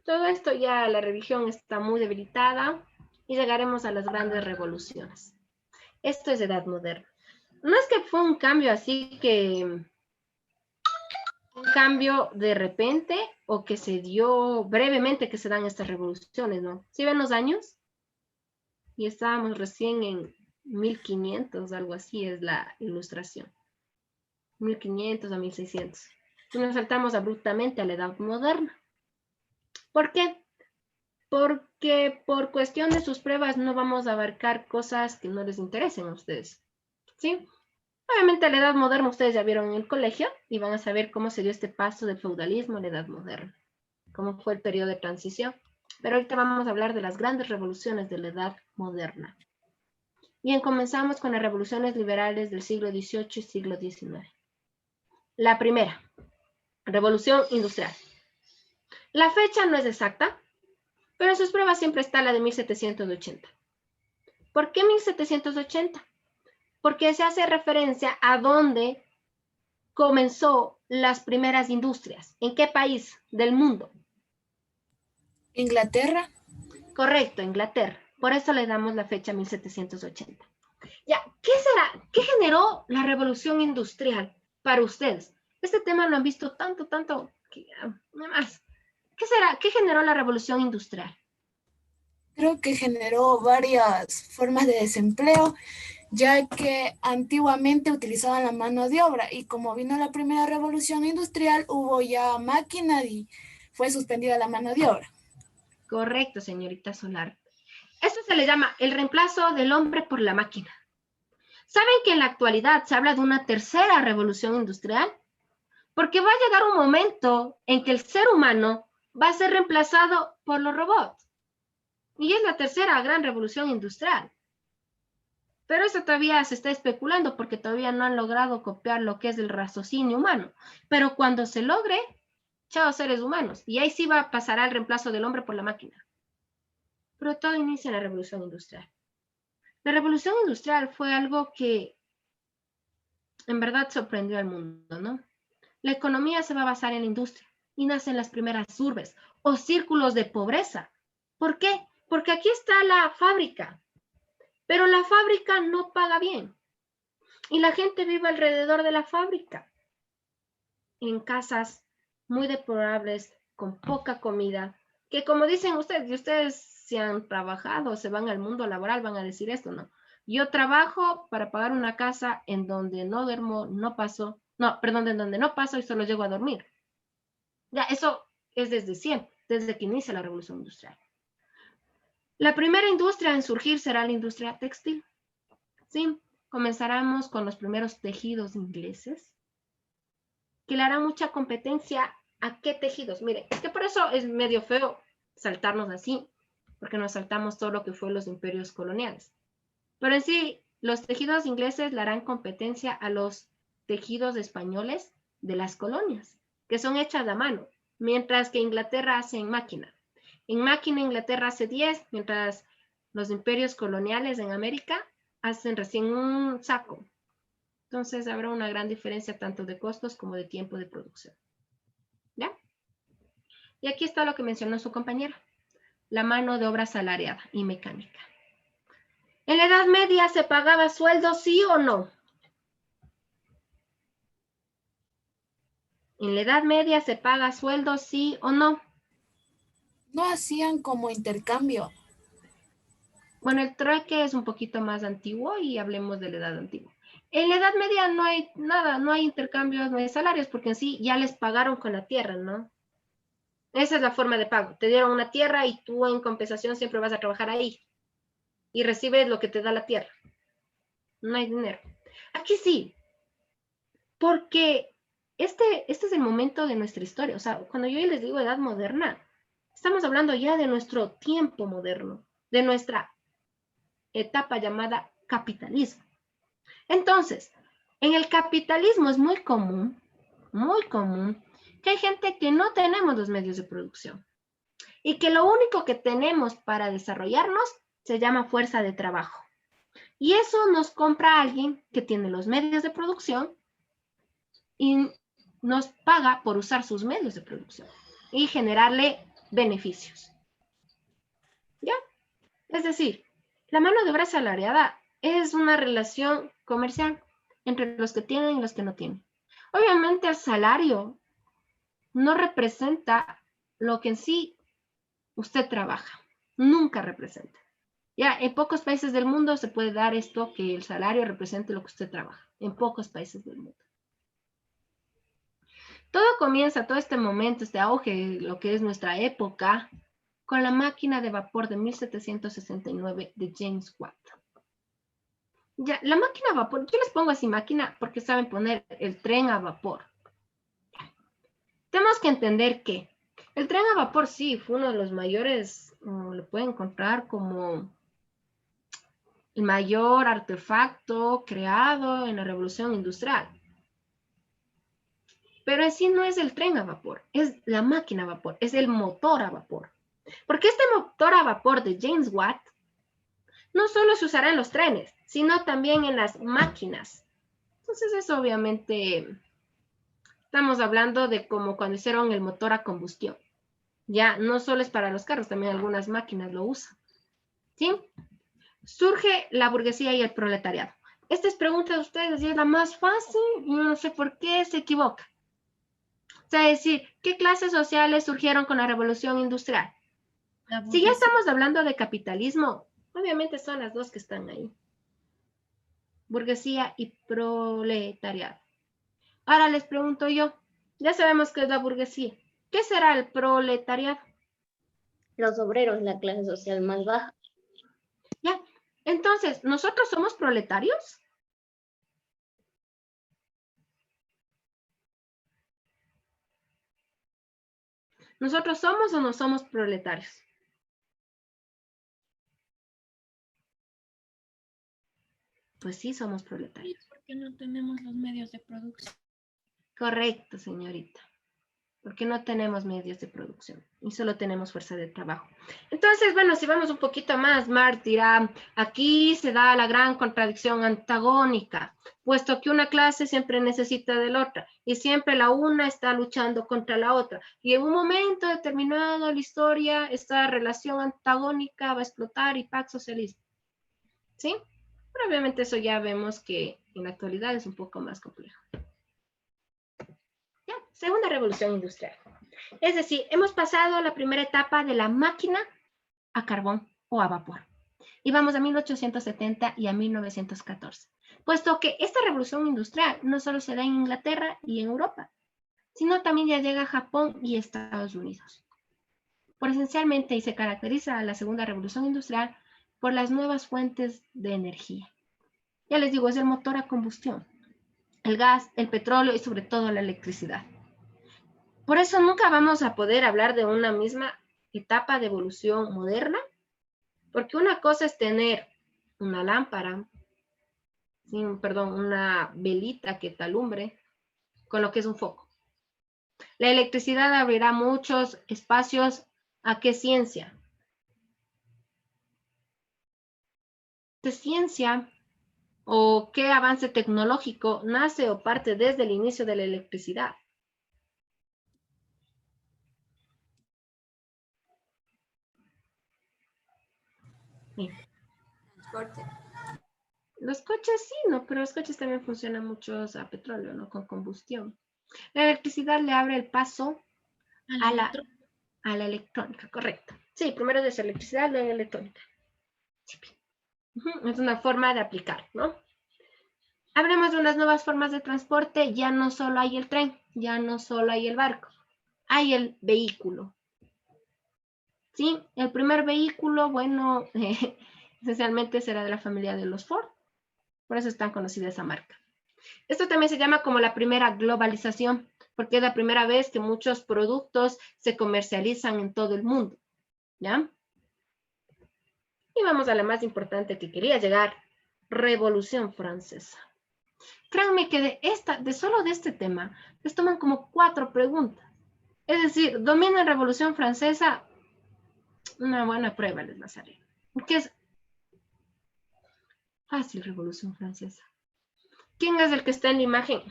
Todo esto ya la religión está muy debilitada y llegaremos a las grandes revoluciones. Esto es edad moderna. No es que fue un cambio así que, un cambio de repente o que se dio brevemente que se dan estas revoluciones, ¿no? ¿Sí ven los años? Y estábamos recién en 1500, algo así es la ilustración. 1500 a 1600. Y nos saltamos abruptamente a la edad moderna. ¿Por qué? Porque por cuestión de sus pruebas no vamos a abarcar cosas que no les interesen a ustedes. ¿Sí? Obviamente la edad moderna ustedes ya vieron en el colegio y van a saber cómo se dio este paso del feudalismo a la edad moderna. Cómo fue el periodo de transición. Pero ahorita vamos a hablar de las grandes revoluciones de la edad moderna. Bien, comenzamos con las revoluciones liberales del siglo XVIII y siglo XIX. La primera, revolución industrial. La fecha no es exacta, pero en sus pruebas siempre está la de 1780. ¿Por qué 1780? Porque se hace referencia a dónde comenzó las primeras industrias. ¿En qué país del mundo? Inglaterra. Correcto, Inglaterra. Por eso le damos la fecha 1780. Ya, ¿qué será? ¿Qué generó la revolución industrial para ustedes? Este tema lo han visto tanto, que nada más. ¿Qué será? ¿Qué generó la revolución industrial? Creo que generó varias formas de desempleo, ya que antiguamente utilizaban la mano de obra y como vino la primera revolución industrial, hubo ya máquina y fue suspendida la mano de obra. Correcto, señorita Solar. Esto se le llama el reemplazo del hombre por la máquina. ¿Saben que en la actualidad se habla de una tercera revolución industrial? Porque va a llegar un momento en que el ser humano va a ser reemplazado por los robots. Y es la tercera gran revolución industrial. Pero eso todavía se está especulando porque todavía no han logrado copiar lo que es el raciocinio humano. Pero cuando se logre, chao seres humanos. Y ahí sí va a pasar al reemplazo del hombre por la máquina. Pero todo inicia en la revolución industrial. La revolución industrial fue algo que en verdad sorprendió al mundo, ¿no? La economía se va a basar en la industria y nacen las primeras urbes o círculos de pobreza. ¿Por qué? Porque aquí está la fábrica, pero la fábrica no paga bien y la gente vive alrededor de la fábrica, en casas muy deplorables, con poca comida, que como dicen ustedes, y ustedes si han trabajado, se van al mundo laboral, van a decir esto, ¿no? Yo trabajo para pagar una casa en donde no duermo, no paso, no, perdón, en donde no paso y solo llego a dormir. Ya, eso es desde siempre, desde que inicia la revolución industrial. La primera industria en surgir será la industria textil. Sí, comenzaremos con los primeros tejidos ingleses, que le harán mucha competencia a qué tejidos. Miren, es que por eso es medio feo saltarnos así, porque nos saltamos todo lo que fue los imperios coloniales. Pero en sí, los tejidos ingleses le harán competencia a los tejidos españoles de las colonias, que son hechas a mano, mientras que Inglaterra hace en máquina. En máquina Inglaterra hace 10, mientras los imperios coloniales en América hacen recién un saco. Entonces habrá una gran diferencia tanto de costos como de tiempo de producción. ¿Ya? Y aquí está lo que mencionó su compañera, la mano de obra salariada y mecánica. ¿En la Edad Media se pagaba sueldo, sí o no? ¿En la Edad Media se paga sueldo, sí o no? No hacían como intercambio. Bueno, el trueque es un poquito más antiguo y hablemos de la Edad Antigua. En la Edad Media no hay nada, no hay intercambios, no hay salarios, porque en sí ya les pagaron con la tierra, ¿no? Esa es la forma de pago. Te dieron una tierra y tú en compensación siempre vas a trabajar ahí. Y recibes lo que te da la tierra. No hay dinero. Aquí sí, porque este es el momento de nuestra historia. O sea, cuando yo les digo edad moderna, estamos hablando ya de nuestro tiempo moderno, de nuestra etapa llamada capitalismo. Entonces, en el capitalismo es muy común que hay gente que no tenemos los medios de producción y que lo único que tenemos para desarrollarnos se llama fuerza de trabajo. Y eso nos compra alguien que tiene los medios de producción y nos paga por usar sus medios de producción y generarle beneficios. ¿Ya? Es decir, la mano de obra asalariada es una relación comercial entre los que tienen y los que no tienen. Obviamente el salario no representa lo que en sí usted trabaja. Nunca representa. Ya, en pocos países del mundo se puede dar esto, que el salario represente lo que usted trabaja. En pocos países del mundo. Todo comienza, todo este momento, este auge, lo que es nuestra época, con la máquina de vapor de 1769 de James Watt. Ya, la máquina a vapor, yo les pongo así máquina porque saben poner el tren a vapor. Tenemos que entender que el tren a vapor sí fue uno de los mayores, lo pueden encontrar como el mayor artefacto creado en la revolución industrial. Pero en sí no es el tren a vapor, es la máquina a vapor, es el motor a vapor. Porque este motor a vapor de James Watt no solo se usará en los trenes, sino también en las máquinas. Entonces eso obviamente, estamos hablando de como cuando hicieron el motor a combustión. Ya no solo es para los carros, también algunas máquinas lo usan. ¿Sí? Surge la burguesía y el proletariado. Esta es pregunta de ustedes y es la más fácil y no sé por qué se equivoca. O sea, decir, ¿qué clases sociales surgieron con la revolución industrial? Si ya estamos hablando de capitalismo, obviamente son las dos que están ahí. Burguesía y proletariado. Ahora les pregunto yo, ya sabemos qué es la burguesía. ¿Qué será el proletariado? Los obreros, la clase social más baja. Ya, entonces, ¿nosotros somos proletarios? ¿Nosotros somos o no somos proletarios? Pues sí, somos proletarios. Porque no tenemos los medios de producción. Correcto, señorita. Porque no tenemos medios de producción y solo tenemos fuerza de trabajo. Entonces, bueno, si vamos un poquito más, Mark dirá, aquí se da la gran contradicción antagónica, puesto que una clase siempre necesita de la otra y siempre la una está luchando contra la otra. Y en un momento determinado de la historia, esta relación antagónica va a explotar y paz socialismo. ¿Sí? Pero obviamente eso ya vemos que en la actualidad es un poco más complejo. Ya, segunda revolución industrial. Es decir, hemos pasado la primera etapa de la máquina a carbón o a vapor. Y vamos a 1870 y a 1914. Puesto que esta revolución industrial no solo se da en Inglaterra y en Europa, sino también ya llega a Japón y Estados Unidos. Por esencialmente, y se caracteriza a la segunda revolución industrial por las nuevas fuentes de energía. Ya les digo, es el motor a combustión, el gas, el petróleo y sobre todo la electricidad. Por eso nunca vamos a poder hablar de una misma etapa de evolución moderna, porque una cosa es tener una lámpara, una velita que te alumbre con lo que es un foco. La electricidad abrirá muchos espacios a qué ciencia. ¿Qué ciencia o qué avance tecnológico nace o parte desde el inicio de la electricidad? Sí. Transporte. Los coches sí, ¿no? Pero los coches también funcionan muchos a petróleo, ¿no? Con combustión. La electricidad le abre el paso a la electrónica, correcto. Sí, primero es electricidad, luego electrónica. Es una forma de aplicar, ¿no? Hablemos de unas nuevas formas de transporte. Ya no solo hay el tren, ya no solo hay el barco, hay el vehículo. ¿Sí? El primer vehículo, bueno, esencialmente será de la familia de los Ford. Por eso es tan conocida esa marca. Esto también se llama como la primera globalización, porque es la primera vez que muchos productos se comercializan en todo el mundo. ¿Ya? Y vamos a la más importante que quería llegar, Revolución Francesa. Créanme que de solo de este tema les toman como 4 preguntas. Es decir, domina la Revolución Francesa. Una buena prueba les pasaré. ¿Qué es? Fácil, Revolución Francesa. ¿Quién es el que está en la imagen?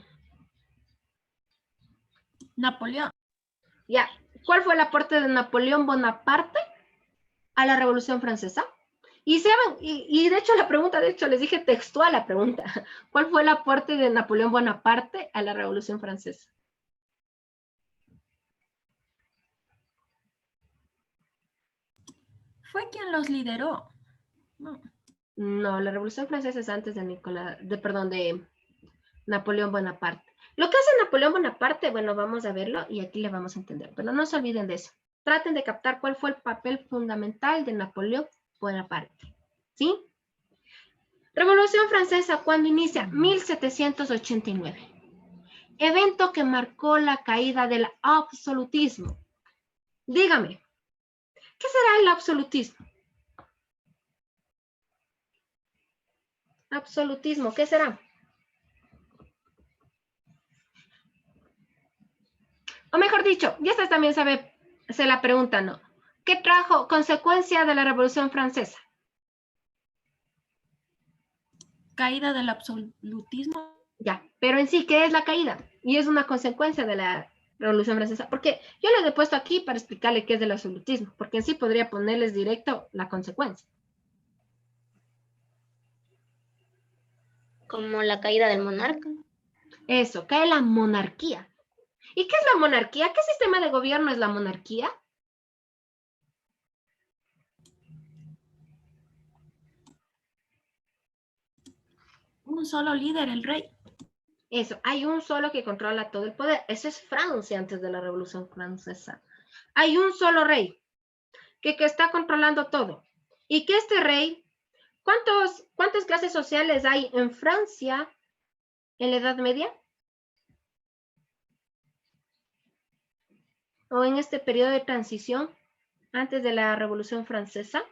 Napoleón. Ya. ¿Cuál fue el aporte de Napoleón Bonaparte a la Revolución Francesa? Y saben, y de hecho la pregunta, de hecho les dije textual la pregunta. ¿Cuál fue el aporte de Napoleón Bonaparte a la Revolución Francesa? Fue quien los lideró. No. No, la Revolución Francesa es antes de de Napoleón Bonaparte. Lo que hace Napoleón Bonaparte, bueno, vamos a verlo y aquí le vamos a entender, pero no se olviden de eso. Traten de captar cuál fue el papel fundamental de Napoleón Bonaparte. ¿Sí? Revolución Francesa, ¿cuándo inicia? 1789. Evento que marcó la caída del absolutismo. Dígame, ¿qué será el absolutismo? Absolutismo, ¿qué será? O mejor dicho, y esta también se la pregunta, ¿no? ¿Qué trajo consecuencia de la Revolución Francesa? Caída del absolutismo. Ya, pero en sí, ¿qué es la caída? Y es una consecuencia de la Revolución Francesa, porque yo les he puesto aquí para explicarle qué es el absolutismo, porque en sí podría ponerles directo la consecuencia. Como la caída del monarca. Eso, cae la monarquía. ¿Y qué es la monarquía? ¿Qué sistema de gobierno es la monarquía? Un solo líder, el rey. Eso, hay un solo que controla todo el poder. Eso es Francia antes de la Revolución Francesa. Hay un solo rey que está controlando todo. Y que este rey, ¿cuántas clases sociales hay en Francia en la Edad Media? O en este periodo de transición antes de la Revolución Francesa.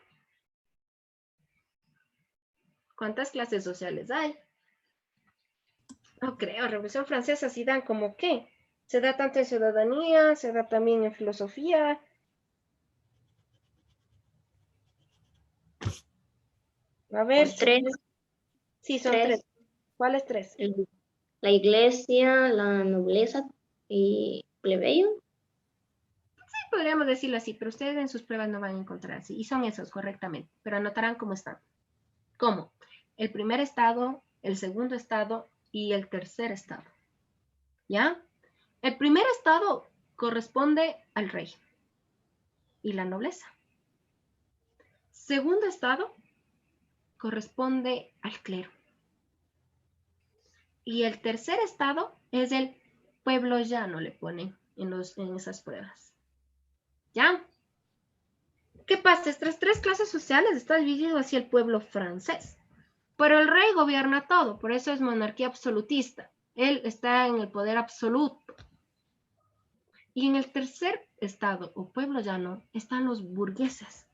¿Cuántas clases sociales hay? No creo, Revolución Francesa sí dan como qué. Se da tanto en ciudadanía, se da también en filosofía. A ver. Pues tres. Sí, son Tres. tres. ¿Cuáles tres? La iglesia, la nobleza y plebeyo. Sí, podríamos decirlo así, pero ustedes en sus pruebas no van a encontrar así. Y son esos correctamente, pero anotarán cómo están. ¿Cómo? El primer estado, el segundo estado y el tercer estado. ¿Ya? El primer estado corresponde al rey y la nobleza. Segundo estado corresponde al clero. Y el tercer estado es el pueblo llano, le ponen en esas pruebas. ¿Ya? ¿Qué pasa? Estas tres clases sociales está dividido hacia el pueblo francés. Pero el rey gobierna todo, por eso es monarquía absolutista. Él está en el poder absoluto. Y en el tercer estado o pueblo llano están los burgueses.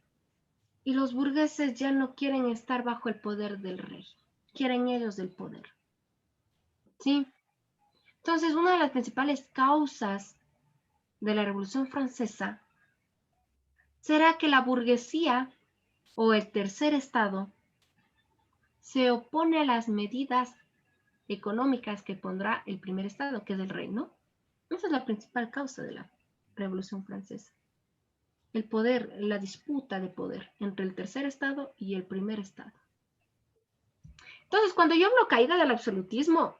Y los burgueses ya no quieren estar bajo el poder del rey. Quieren ellos del poder. ¿Sí? Entonces, una de las principales causas de la Revolución Francesa será que la burguesía o el tercer estado se opone a las medidas económicas que pondrá el primer estado, que es el rey, ¿no? Esa es la principal causa de la Revolución Francesa. El poder, la disputa de poder entre el tercer estado y el primer estado. Entonces, cuando yo hablo caída del absolutismo,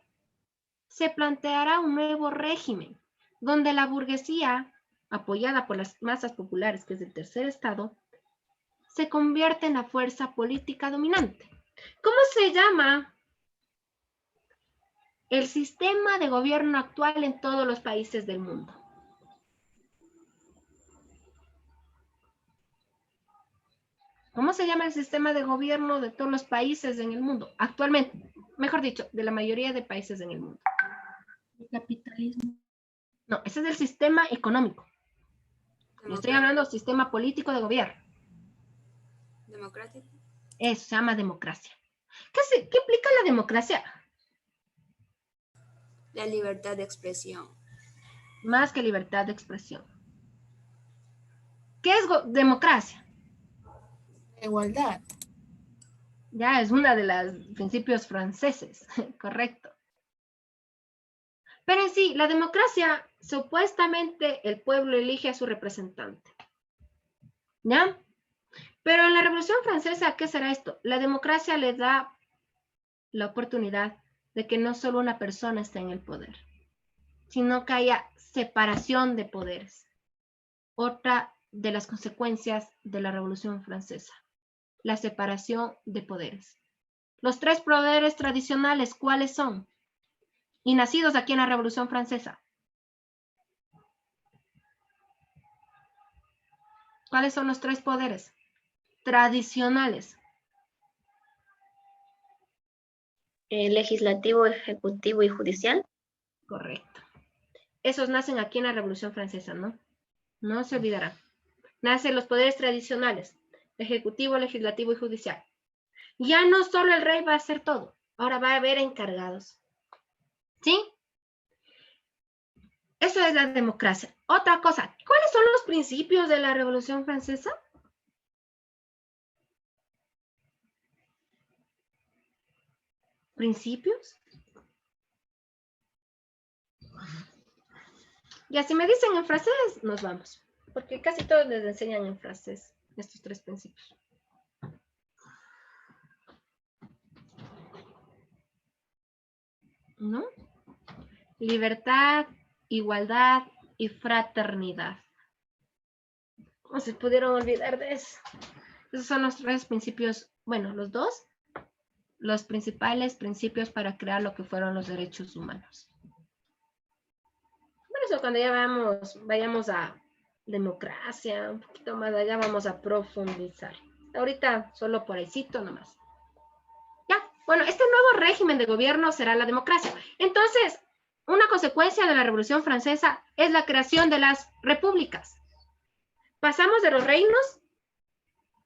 se planteará un nuevo régimen, donde la burguesía, apoyada por las masas populares, que es el tercer estado, se convierte en la fuerza política dominante. ¿Cómo se llama el sistema de gobierno actual en todos los países del mundo? ¿Cómo se llama el sistema de gobierno de todos los países en el mundo? Actualmente, mejor dicho, de la mayoría de países en el mundo. El capitalismo. No, ese es el sistema económico. Yo estoy hablando del sistema político de gobierno. Democrático. Eso se llama democracia. ¿Qué implica la democracia? La libertad de expresión. Más que libertad de expresión. ¿Qué es democracia? Igualdad. Ya es una de los principios franceses, correcto. Pero en sí, la democracia, supuestamente el pueblo elige a su representante. ¿Ya? Pero en la Revolución Francesa, ¿qué será esto? La democracia le da la oportunidad de que no solo una persona esté en el poder, sino que haya separación de poderes. Otra de las consecuencias de la Revolución Francesa, la separación de poderes. Los tres poderes tradicionales, ¿cuáles son? Y nacidos aquí en la Revolución Francesa. ¿Cuáles son los tres poderes tradicionales? Legislativo, ejecutivo y judicial. Correcto. Esos nacen aquí en la Revolución Francesa, ¿no? No se olvidarán. Nacen los poderes tradicionales, ejecutivo, legislativo y judicial. Ya no solo el rey va a hacer todo, ahora va a haber encargados. ¿Sí? Eso es la democracia. Otra cosa, ¿cuáles son los principios de la Revolución Francesa? ¿Principios? Y así me dicen en francés, nos vamos. Porque casi todos les enseñan en francés estos tres principios. ¿No? Libertad, igualdad y fraternidad. ¿Cómo se pudieron olvidar de eso? Esos son los tres principios, bueno, los principales principios para crear lo que fueron los derechos humanos. Por eso cuando ya vayamos a democracia, un poquito más allá, vamos a profundizar. Ahorita solo por ahícito nomás. Ya, bueno, este nuevo régimen de gobierno será la democracia. Entonces, una consecuencia de la Revolución Francesa es la creación de las repúblicas. Pasamos de los reinos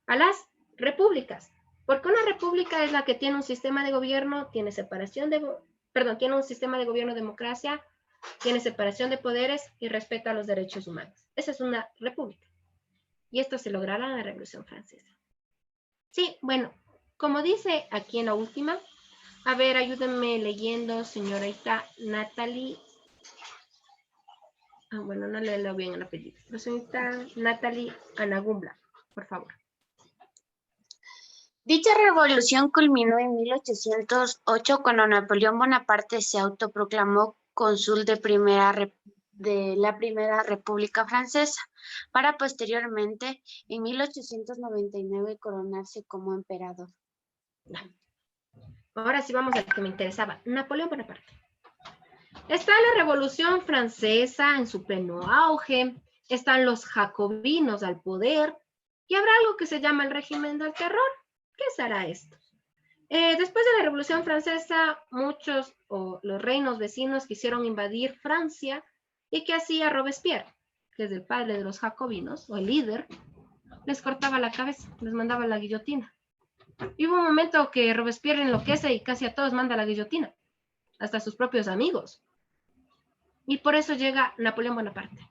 a las repúblicas. Porque una república es la que tiene un sistema de gobierno, tiene tiene un sistema de gobierno democracia, tiene separación de poderes y respeta a los derechos humanos. Esa es una república. Y esto se logrará en la Revolución Francesa. Sí, bueno, como dice aquí en la última, a ver, ayúdenme leyendo, señorita Natalie. Bueno, no le leo bien el apellido. La señorita Natalie Anagumbla, por favor. Dicha revolución culminó en 1808 cuando Napoleón Bonaparte se autoproclamó cónsul de la Primera República Francesa, para posteriormente, en 1899, coronarse como emperador. Ahora sí vamos al que me interesaba, Napoleón Bonaparte. Está la Revolución Francesa en su pleno auge, están los jacobinos al poder, y habrá algo que se llama el régimen del terror. ¿Qué será esto? Después de la Revolución Francesa, muchos los reinos vecinos quisieron invadir Francia. ¿Y qué hacía Robespierre? Que es el padre de los jacobinos, o el líder, les cortaba la cabeza, les mandaba a la guillotina. Y hubo un momento que Robespierre enloquece y casi a todos manda a la guillotina, hasta a sus propios amigos. Y por eso llega Napoleón Bonaparte,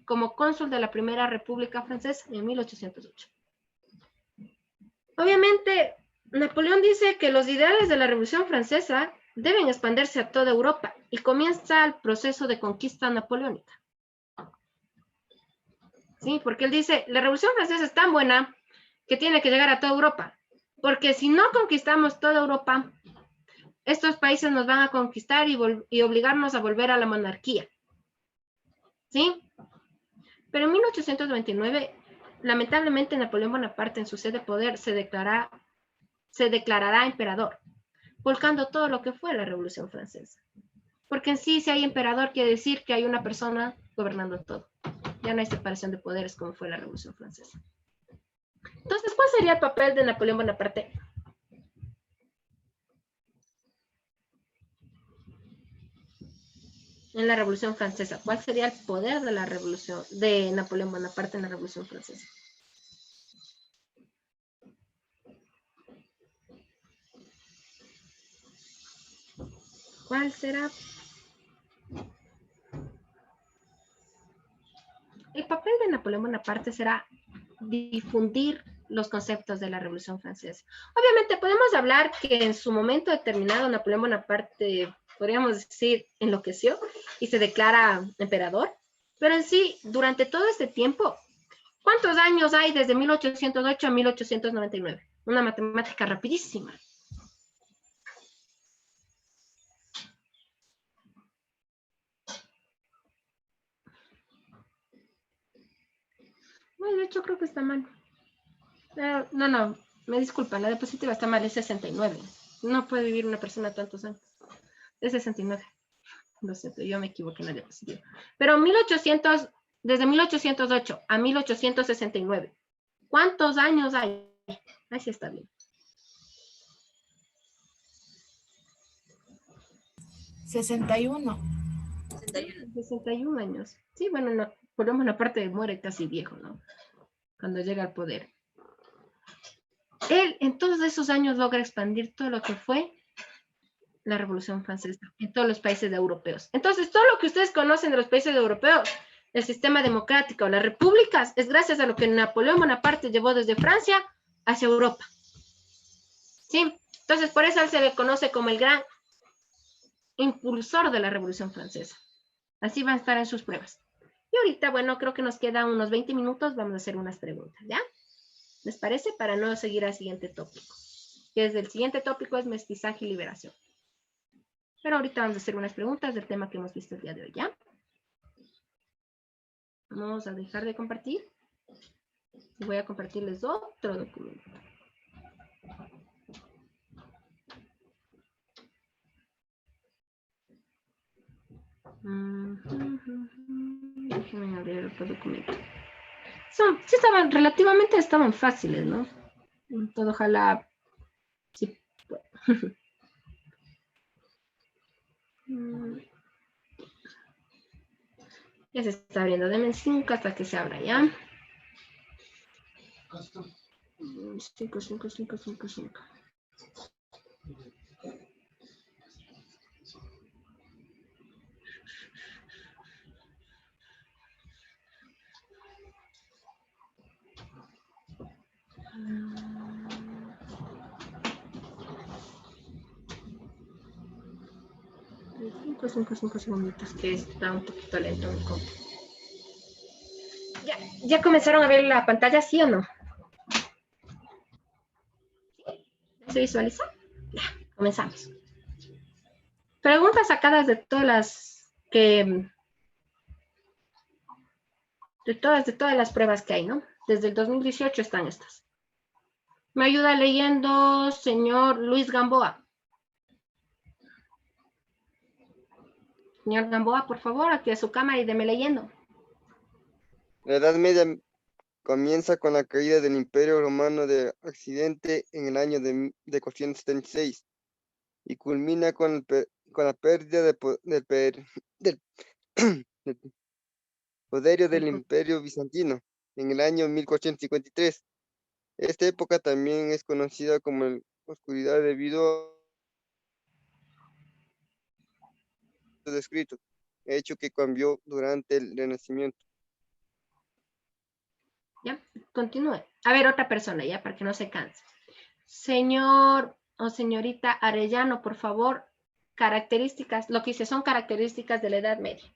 como cónsul de la Primera República Francesa en 1808. Obviamente, Napoleón dice que los ideales de la Revolución Francesa deben expandirse a toda Europa y comienza el proceso de conquista napoleónica. Sí, porque él dice, la Revolución Francesa es tan buena que tiene que llegar a toda Europa, porque si no conquistamos toda Europa, estos países nos van a conquistar y obligarnos a volver a la monarquía. ¿Sí? Pero en 1829, lamentablemente Napoleón Bonaparte en su sede de poder se declarará emperador, volcando todo lo que fue la Revolución Francesa. Porque en sí, si hay emperador, quiere decir que hay una persona gobernando todo. Ya no hay separación de poderes como fue la Revolución Francesa. Entonces, ¿cuál sería el papel de Napoleón Bonaparte? En la Revolución Francesa. ¿Cuál sería el poder de la revolución de Napoleón Bonaparte en la Revolución Francesa? ¿Cuál será? el papel de Napoleón Bonaparte será difundir los conceptos de la Revolución Francesa. Obviamente podemos hablar que en su momento determinado Napoleón Bonaparte, podríamos decir, enloqueció y se declara emperador, pero en sí, durante todo este tiempo, ¿cuántos años hay desde 1808 a 1899? Una matemática rapidísima. No, de hecho creo que está mal. No, me disculpan, la diapositiva está mal, es 69. No puede vivir una persona tantos años. Es 69. Lo siento, yo me equivoqué en la diapositiva. Pero desde 1808 a 1869, ¿cuántos años hay? Ahí sí está bien. 61. 61 años. Sí, bueno, no, por lo menos aparte muere casi viejo, ¿no? Cuando llega al poder. Él en todos esos años logra expandir todo lo que fue la Revolución Francesa en todos los países europeos. Entonces, todo lo que ustedes conocen de los países europeos, el sistema democrático, las repúblicas, es gracias a lo que Napoleón Bonaparte llevó desde Francia hacia Europa. ¿Sí? Entonces, por eso él se le conoce como el gran impulsor de la Revolución Francesa. Así van a estar en sus pruebas. Y ahorita, bueno, creo que nos quedan unos 20 minutos, vamos a hacer unas preguntas, ¿ya? ¿Les parece? Para no seguir al siguiente tópico. Que es el siguiente tópico es mestizaje y liberación. Pero ahorita vamos a hacer unas preguntas del tema que hemos visto el día de hoy, ¿ya? Vamos a dejar de compartir. Voy a compartirles otro documento. Déjenme abrir otro documento. Sí estaban fáciles, ¿no? Todo ojalá sí. Ya se está abriendo. Denme 5 hasta que se abra, ¿ya? 5.5 segunditos, que está un poquito lento mi compu. ¿Ya comenzaron a ver la pantalla, sí o no? ¿Se visualiza? Ya, comenzamos. Preguntas sacadas de todas las de todas las pruebas que hay, ¿no? Desde el 2018 están estas. Me ayuda leyendo señor Luis Gamboa. Señor Gamboa, por favor, aquí a su cámara y deme leyendo. La Edad Media comienza con la caída del Imperio Romano de Occidente en el año de 476 y culmina con la pérdida del poderío del Imperio Bizantino en el año 1453. Esta época también es conocida como la oscuridad debido a descrito, hecho que cambió durante el Renacimiento. Ya, continúe. A ver, otra persona, ya, para que no se canse. Señor o señorita Arellano, por favor, características, lo que dice son características de la Edad Media.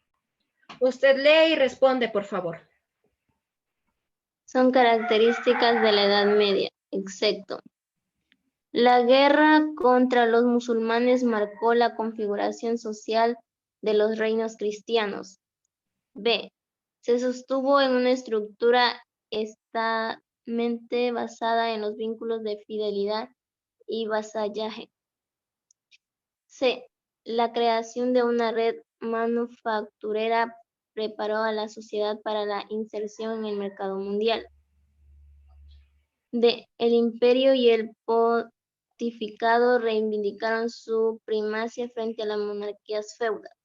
Usted lee y responde, por favor. Son características de la Edad Media, exacto. La guerra contra los musulmanes marcó la configuración social de los reinos cristianos. B. Se sostuvo en una estructura estamente basada en los vínculos de fidelidad y vasallaje. C. La creación de una red manufacturera preparó a la sociedad para la inserción en el mercado mundial. D. El imperio y el pontificado reivindicaron su primacia frente a las monarquías feudales.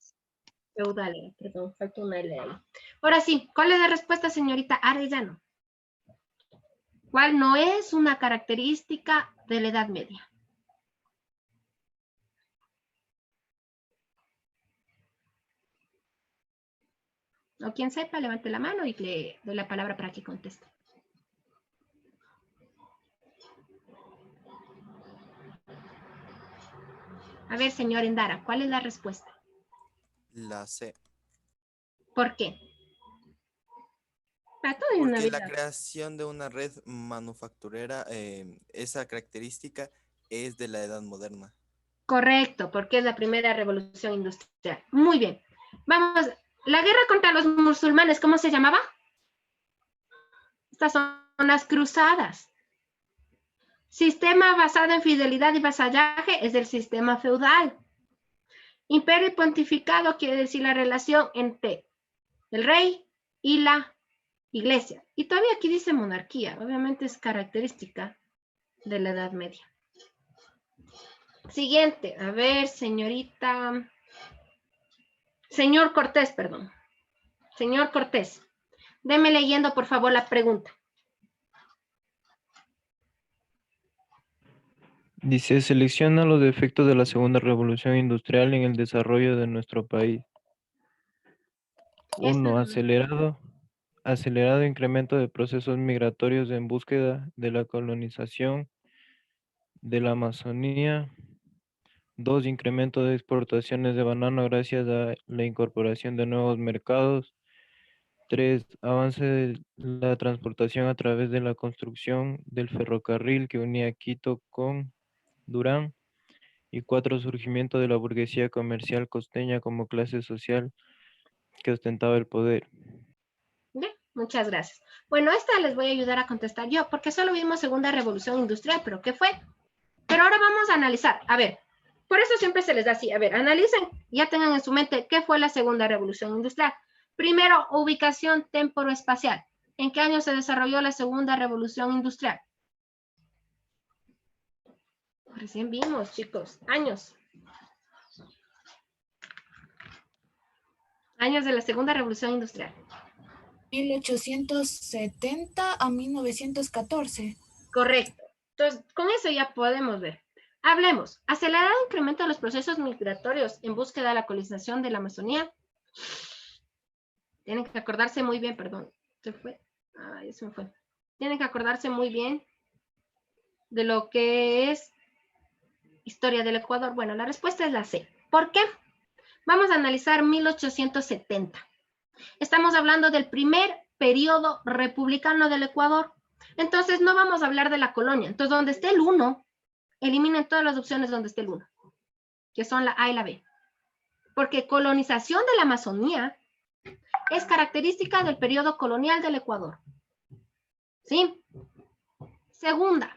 Feudales, perdón, falta una L ahí. Ahora sí, ¿cuál es la respuesta, señorita Arellano? ¿Cuál no es una característica de la Edad Media? O quien sepa, levante la mano y le doy la palabra para que conteste. A ver, señor Endara, ¿cuál es la respuesta? La C. ¿Por qué? Para todo hay una Porque la vida. creación de una red manufacturera, esa característica es de la edad moderna. Correcto, porque es la primera revolución industrial. Muy bien. Vamos, la guerra contra los musulmanes, ¿cómo se llamaba? Estas son las cruzadas. Sistema basado en fidelidad y vasallaje es el sistema feudal. Imperio y pontificado quiere decir la relación entre el rey y la iglesia. Y todavía aquí dice monarquía, obviamente es característica de la Edad Media. Siguiente, a ver, señorita. Señor Cortés, perdón. Señor Cortés, deme leyendo por favor la pregunta. Dice, selecciona los efectos de la segunda revolución industrial en el desarrollo de nuestro país. Esta 1. es Acelerado incremento de procesos migratorios en búsqueda de la colonización de la Amazonía. 2. Incremento de exportaciones de banano gracias a la incorporación de nuevos mercados. 3. Avance de la transportación a través de la construcción del ferrocarril que unía Quito con Durán. Y 4. Surgimiento de la burguesía comercial costeña como clase social que ostentaba el poder. Bien, muchas gracias. Bueno, esta les voy a ayudar a contestar yo, porque solo vimos segunda revolución industrial, pero ¿qué fue? Pero ahora vamos a analizar. A ver, por eso siempre se les da así. A ver, analicen, ya tengan en su mente qué fue la segunda revolución industrial. Primero, ubicación temporoespacial. ¿En qué año se desarrolló la segunda revolución industrial? Recién vimos, chicos, años. Años de la segunda revolución industrial. 1870 a 1914. Correcto. Entonces, con eso ya podemos ver. Hablemos. Acelerado incremento de los procesos migratorios en búsqueda de la colonización de la Amazonía. Tienen que acordarse muy bien, perdón. Se fue. Ay, se me fue. Tienen que acordarse muy bien de lo que es historia del Ecuador. Bueno, la respuesta es la C. ¿Por qué? Vamos a analizar 1870. Estamos hablando del primer periodo republicano del Ecuador. Entonces, no vamos a hablar de la colonia. Entonces, donde esté el 1, eliminen todas las opciones donde esté el 1, que son la A y la B. Porque colonización de la Amazonía es característica del periodo colonial del Ecuador. ¿Sí? Segunda.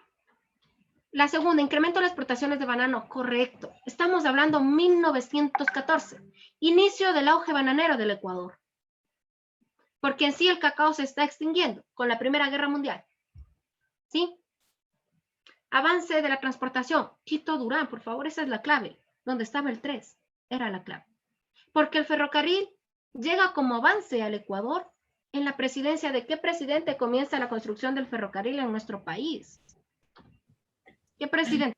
La segunda, incremento de las exportaciones de banano. Correcto. Estamos hablando 1914. Inicio del auge bananero del Ecuador. Porque en sí el cacao se está extinguiendo con la Primera Guerra Mundial. ¿Sí? Avance de la transportación. Quito-Durán, por favor, esa es la clave. Donde estaba el 3, era la clave. Porque el ferrocarril llega como avance al Ecuador en la presidencia de qué presidente comienza la construcción del ferrocarril en nuestro país. ¿Qué presidente?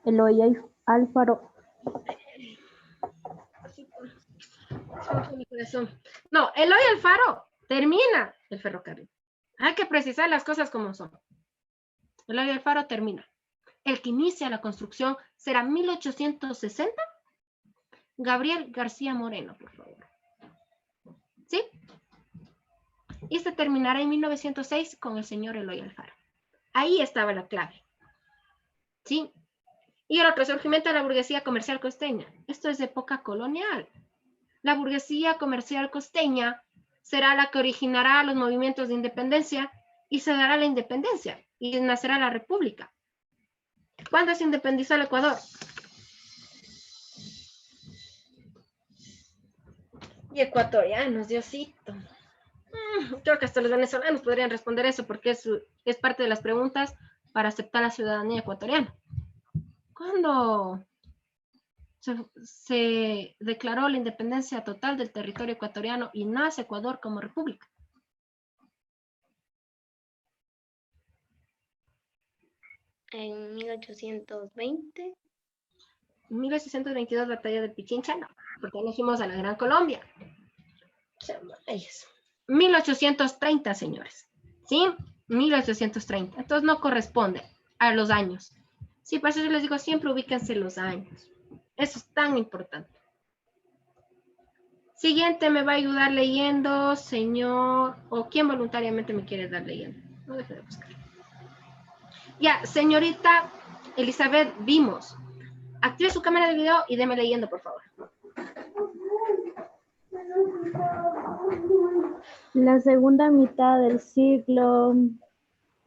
Eloy Alfaro. No, Eloy Alfaro termina el ferrocarril. Hay que precisar las cosas como son. Eloy Alfaro termina. El que inicia la construcción será 1860. Gabriel García Moreno, por favor. ¿Sí? Y se terminará en 1906 con el señor Eloy Alfaro. Ahí estaba la clave. ¿Sí? Y el otro, surgimiento de la burguesía comercial costeña. Esto es de época colonial. La burguesía comercial costeña será la que originará los movimientos de independencia y se dará la independencia y nacerá la república. ¿Cuándo se independizó el Ecuador? Y ecuatorianos, Diosito. Creo que hasta los venezolanos podrían responder eso porque es parte de las preguntas para aceptar la ciudadanía ecuatoriana. ¿Cuándo se declaró la independencia total del territorio ecuatoriano y nace Ecuador como república? En 1820. En 1822, batalla de Pichincha, no, porque nos fuimos a la Gran Colombia. 1830, señores. ¿Sí? 1830. Entonces no corresponde a los años. Sí, por eso yo les digo siempre ubíquense los años. Eso es tan importante. Siguiente me va a ayudar leyendo, señor, o quién voluntariamente me quiere dar leyendo. No deje de buscar. Ya, señorita Elizabeth Vimos. Active su cámara de video y deme leyendo, por favor. La segunda mitad del siglo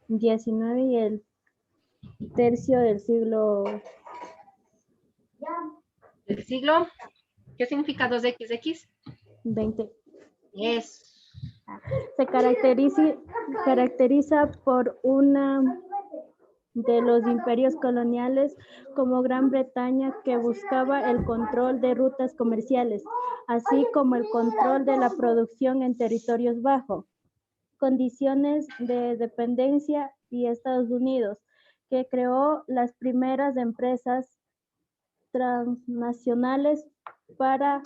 XIX y el tercio del siglo ¿El siglo? ¿Qué significa 2XX? 20. Es. Se caracteriza por una de los imperios coloniales como Gran Bretaña, que buscaba el control de rutas comerciales, así como el control de la producción en territorios bajos, condiciones de dependencia, y Estados Unidos, que creó las primeras empresas transnacionales para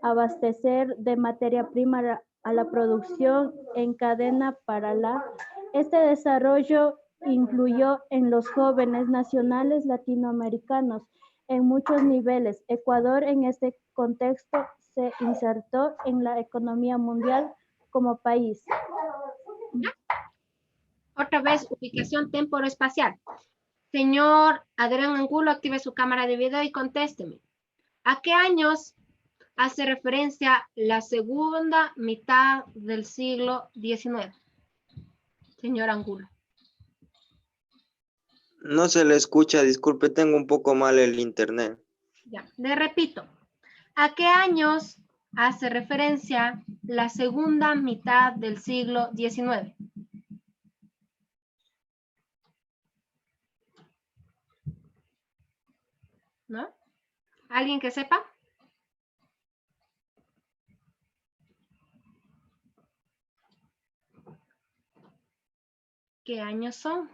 abastecer de materia prima a la producción en cadena paralela. Este desarrollo incluyó en los jóvenes nacionales latinoamericanos en muchos niveles. Ecuador en este contexto se insertó en la economía mundial como país. Otra vez, ubicación temporoespacial. Señor Adrián Angulo, active su cámara de video y contésteme. ¿A qué años hace referencia la segunda mitad del siglo XIX? Señor Angulo. No se le escucha, disculpe, tengo un poco mal el internet. Ya, le repito. ¿A qué años hace referencia la segunda mitad del siglo XIX? ¿No? ¿Alguien que sepa? ¿Qué años son?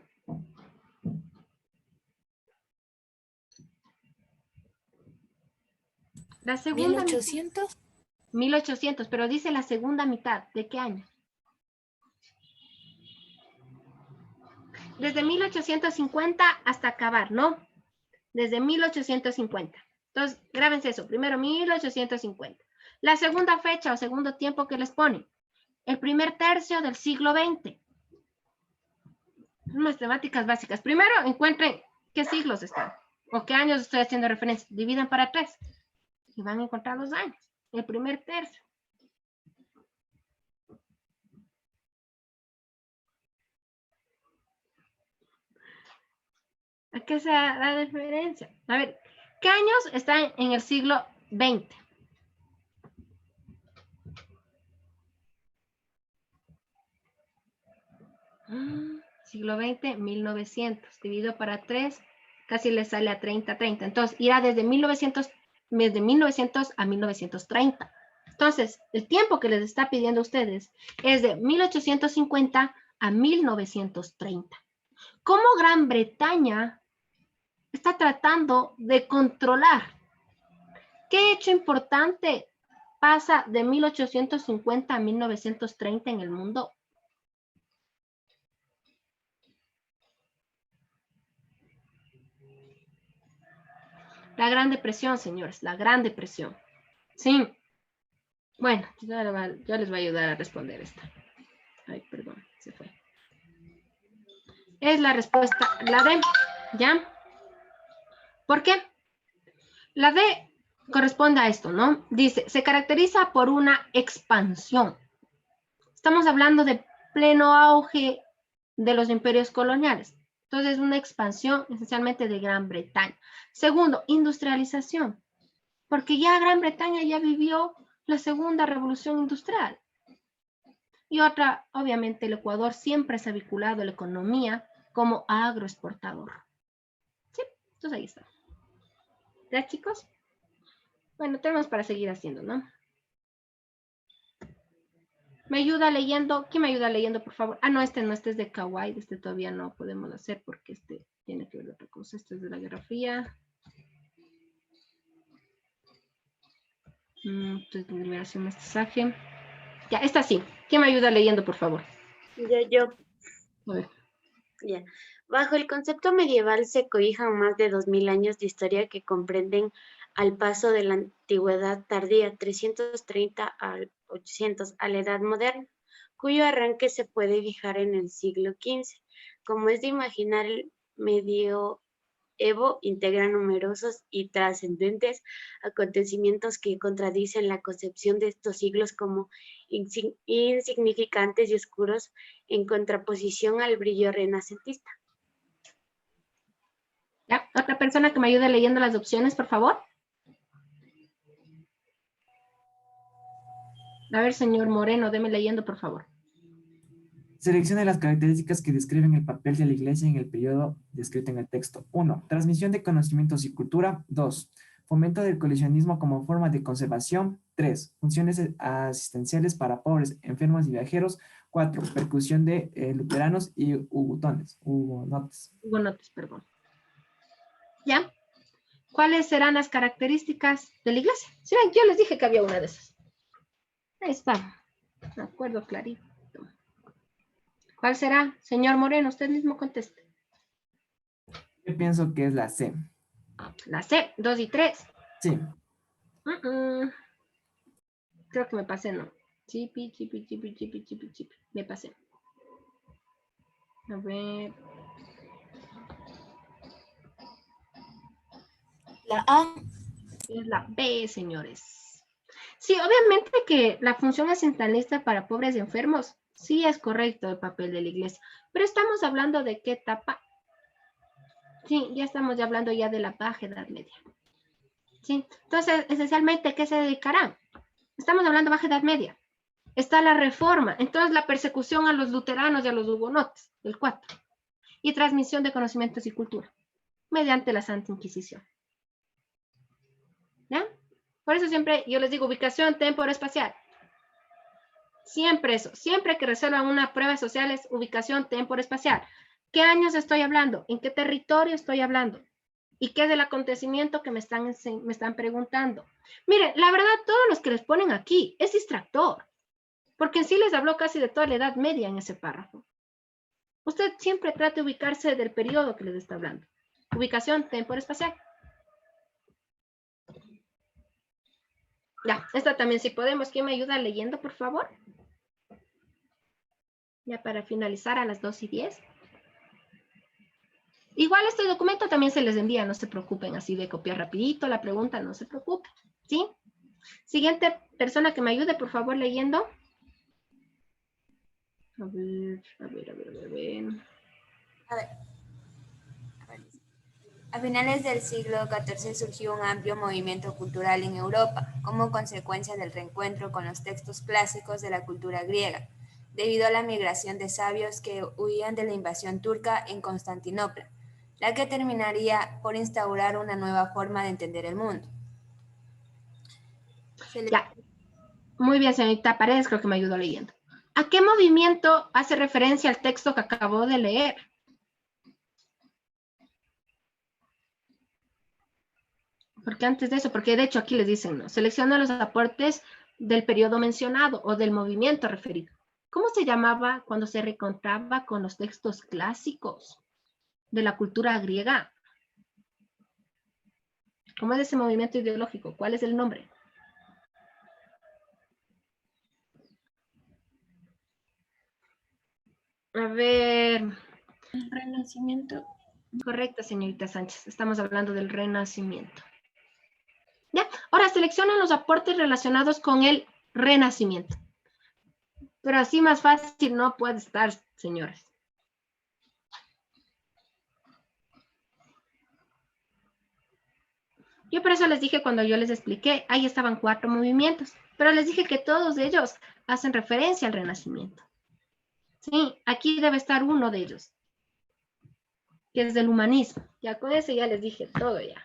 La segunda 1800. 1800, pero dice la segunda mitad. ¿De qué año? Desde 1850 hasta acabar, ¿no? Desde 1850. Entonces, grábense eso. Primero, 1850. La segunda fecha o segundo tiempo que les ponen. El primer tercio del siglo XX. Matemáticas básicas. Primero, encuentren qué siglos están o qué años estoy haciendo referencia. Dividan para 3 y van a encontrar los años. El primer tercio. ¿A qué se da la referencia? A ver, ¿qué años están en el siglo XX? Siglo XX, 1900. Dividido para 3, casi le sale a 30, 30. Entonces, irá desde 1900 a 1930. Entonces, el tiempo que les está pidiendo a ustedes es de 1850 a 1930. ¿Cómo Gran Bretaña está tratando de controlar? ¿Qué hecho importante pasa de 1850 a 1930 en el mundo? La Gran Depresión, señores, la Gran Depresión. Sí. Bueno, yo les voy a ayudar a responder esta. Ay, perdón, se fue. Es la respuesta, la D, ¿ya? ¿Por qué? La D corresponde a esto, ¿no? Dice, se caracteriza por una expansión. Estamos hablando de pleno auge de los imperios coloniales. Entonces, una expansión esencialmente de Gran Bretaña. Segundo, industrialización. Porque ya Gran Bretaña ya vivió la segunda revolución industrial. Y otra, obviamente, el Ecuador siempre se ha vinculado a la economía como agroexportador. Sí, entonces ahí está. ¿Ya, chicos? Bueno, tenemos para seguir haciendo, ¿no? ¿Me ayuda leyendo? ¿Quién me ayuda leyendo, por favor? Ah, no, este es de Kawaii. Este todavía no podemos hacer porque este tiene que ver con otra cosa. Este es de la Guerra Fría. Entonces, liberación, mestizaje. Ya, esta sí. ¿Quién me ayuda leyendo, por favor? Yo. A ver. Ya. Bajo el concepto medieval se cobijan más de 2000 años de historia que comprenden al paso de la antigüedad tardía, 330 al 800, a la edad moderna, cuyo arranque se puede fijar en el siglo XV. Como es de imaginar, el medioevo integra numerosos y trascendentes acontecimientos que contradicen la concepción de estos siglos como insignificantes y oscuros, en contraposición al brillo renacentista. Ya, otra persona que me ayude leyendo las opciones, por favor. A ver, señor Moreno, deme leyendo, por favor. Seleccione las características que describen el papel de la Iglesia en el periodo descrito en el texto. 1. Transmisión de conocimientos y cultura. 2. Fomento del coleccionismo como forma de conservación. 3. Funciones asistenciales para pobres, enfermos y viajeros. 4. Percusión de luteranos y hugonotes. Hugonotes, perdón. ¿Ya? ¿Cuáles serán las características de la iglesia? Sí, ven, yo les dije que había una de esas. Ahí está. De acuerdo, clarito. ¿Cuál será? Señor Moreno, usted mismo conteste. Yo pienso que es la C. La C, 2 y 3. Sí. Creo que me pasé, ¿no? Chipi. Me pasé. A ver. La A. Es la B, señores. Sí, obviamente que la función asistencialista para pobres y enfermos, sí es correcto el papel de la iglesia. Pero estamos hablando de qué etapa. Sí, ya estamos hablando ya de la Baja Edad Media. Sí, entonces, esencialmente, ¿a qué se dedicará? Estamos hablando de Baja Edad Media. Está la Reforma, entonces la persecución a los luteranos y a los hugonotes, el 4. Y transmisión de conocimientos y cultura, mediante la Santa Inquisición. ¿Ya? Por eso siempre yo les digo ubicación temporoespacial. Siempre eso, siempre que resuelvan una prueba social es ubicación temporoespacial. ¿Qué años estoy hablando? ¿En qué territorio estoy hablando? ¿Y qué es el acontecimiento que me están preguntando? Miren, la verdad, todos los que les ponen aquí es distractor, porque en sí les habló casi de toda la Edad Media en ese párrafo. Usted siempre trate de ubicarse del periodo que les está hablando. Ubicación temporoespacial. Ya, esta también si podemos. ¿Quién me ayuda leyendo, por favor? Ya para finalizar a las 2:10. Igual este documento también se les envía, no se preocupen, así de copiar rapidito la pregunta, no se preocupen, ¿sí? Siguiente persona que me ayude, por favor, leyendo. A ver. A finales del siglo XIV surgió un amplio movimiento cultural en Europa, como consecuencia del reencuentro con los textos clásicos de la cultura griega, debido a la migración de sabios que huían de la invasión turca en Constantinopla, la que terminaría por instaurar una nueva forma de entender el mundo. Ya. Muy bien, señorita Paredes, creo que me ayudó leyendo. ¿A qué movimiento hace referencia el texto que acabo de leer? Porque antes de eso, porque de hecho aquí les dicen, ¿no? Selecciona los aportes del periodo mencionado o del movimiento referido. ¿Cómo se llamaba cuando se reencontraba con los textos clásicos de la cultura griega? ¿Cómo es ese movimiento ideológico? ¿Cuál es el nombre? A ver. El Renacimiento. Correcto, señorita Sánchez. Estamos hablando del Renacimiento. ¿Ya? Ahora seleccionan los aportes relacionados con el Renacimiento. Pero así más fácil no puede estar, señores. Yo por eso les dije cuando yo les expliqué, ahí estaban 4 movimientos, pero les dije que todos ellos hacen referencia al Renacimiento. Sí, aquí debe estar uno de ellos, que es del humanismo. Ya con eso ya les dije todo ya.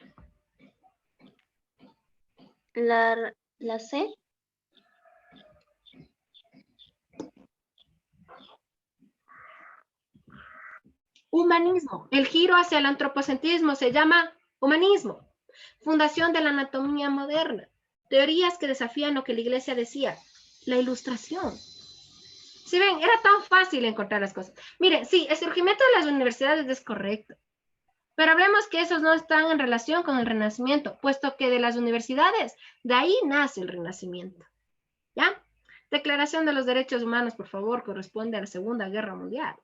La C. Humanismo. El giro hacia el antropocentrismo se llama humanismo. Fundación de la anatomía moderna. Teorías que desafían lo que la iglesia decía. La Ilustración. Si ven, era tan fácil encontrar las cosas. Miren, sí, el surgimiento de las universidades es correcto. Pero hablemos que esos no están en relación con el Renacimiento, puesto que de las universidades, de ahí nace el Renacimiento. ¿Ya? Declaración de los Derechos Humanos, por favor, corresponde a la Segunda Guerra Mundial.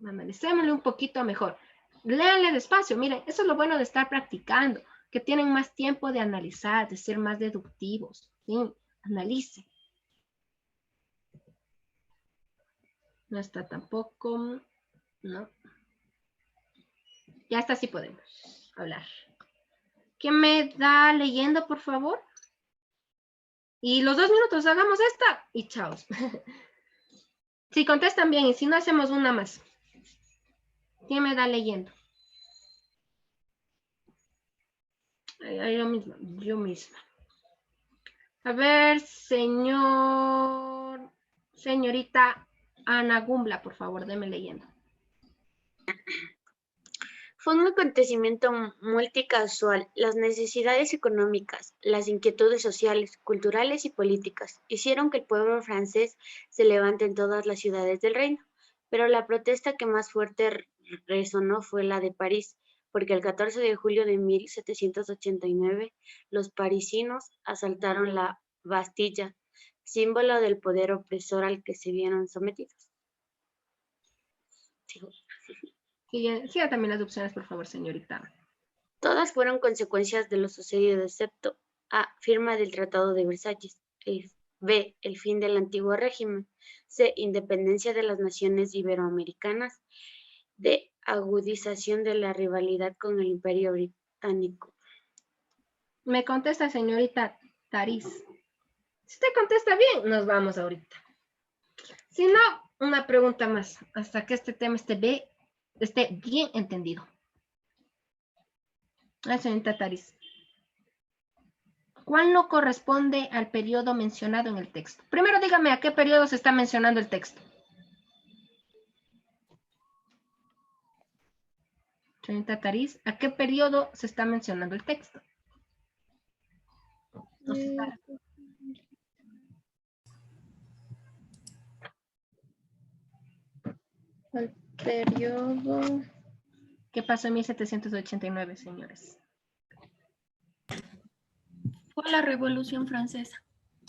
Analicémosle un poquito mejor. Léanle despacio, miren, eso es lo bueno de estar practicando, que tienen más tiempo de analizar, de ser más deductivos. ¿Sí? Analicen. No está tampoco, no. Ya está, sí podemos hablar. ¿Quién me da leyendo, por favor? Y los 2 minutos, hagamos esta y chao. Si contestan bien y si no, hacemos una más. ¿Quién me da leyendo? Yo misma. A ver, señorita Ana Gumbla, por favor, deme leyendo. Fue un acontecimiento multicasual. Las necesidades económicas, las inquietudes sociales, culturales y políticas hicieron que el pueblo francés se levante en todas las ciudades del reino. Pero la protesta que más fuerte resonó fue la de París, porque el 14 de julio de 1789 los parisinos asaltaron la Bastilla, símbolo del poder opresor al que se vieron sometidos. Sí. Siga también las opciones, por favor, señorita. Todas fueron consecuencias de lo sucedido, excepto A. Firma del Tratado de Versalles. B. El fin del antiguo régimen. C. Independencia de las naciones iberoamericanas. D. Agudización de la rivalidad con el Imperio Británico. Me contesta, señorita Tariz. Si usted contesta bien, nos vamos ahorita. Si no, una pregunta más, hasta que este tema esté bien entendido. La señorita Tariz. ¿Cuál no corresponde al periodo mencionado en el texto? Primero dígame a qué periodo se está mencionando el texto. Señorita Tariz, ¿a qué periodo se está mencionando el texto? El periodo. ¿Qué pasó en 1789, señores? Fue la Revolución Francesa.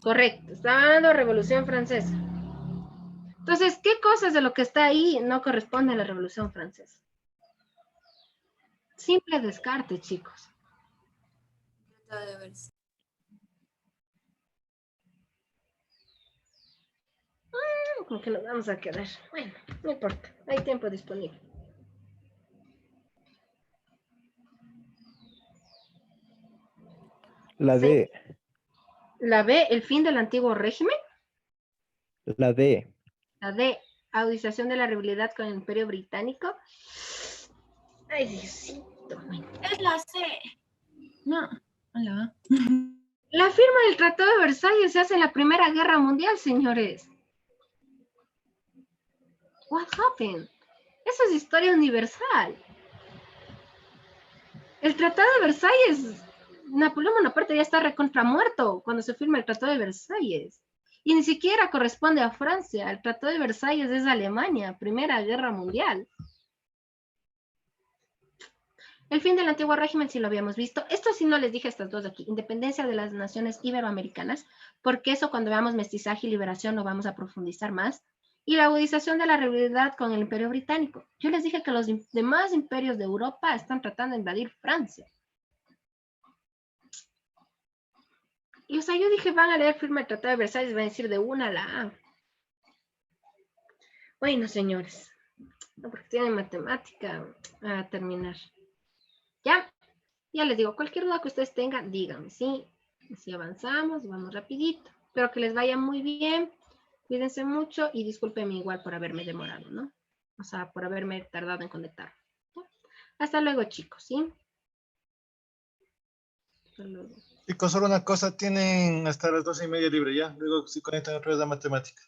Correcto, está hablando de Revolución Francesa. Entonces, ¿qué cosas de lo que está ahí no corresponde a la Revolución Francesa? Simple descarte, chicos. ¿Con qué nos vamos a quedar? Bueno, no importa, hay tiempo disponible. La D. La B, el fin del antiguo régimen. La D. La D, agudización de la rivalidad con el Imperio Británico. Ay, Diosito. Es la C. No, hola. La firma del Tratado de Versalles se hace en la Primera Guerra Mundial, señores. What happened? Eso es historia universal. El Tratado de Versalles, Napoleón Bonaparte ya está recontra muerto cuando se firma el Tratado de Versalles. Y ni siquiera corresponde a Francia. El Tratado de Versalles es Alemania, Primera Guerra Mundial. El fin del antiguo régimen sí lo habíamos visto. Esto sí no les dije a estas dos aquí. Independencia de las naciones iberoamericanas, porque eso cuando veamos mestizaje y liberación lo vamos a profundizar más. Y la agudización de la rivalidad con el Imperio Británico. Yo les dije que los demás imperios de Europa están tratando de invadir Francia. Y o sea, yo dije, van a leer firma el Tratado de Versalles, van a decir de una a la A. Bueno, señores, no, porque tienen matemática a terminar. Ya les digo, cualquier duda que ustedes tengan, díganme, ¿sí? Si avanzamos, vamos rapidito. Espero que les vaya muy bien. Cuídense mucho y discúlpenme igual por haberme demorado, ¿no? O sea, por haberme tardado en conectar. ¿Ya? Hasta luego, chicos, ¿sí? Hasta luego. Chicos, solo una cosa, tienen hasta las 12:30 libre ya. Luego si conectan otra vez la matemática.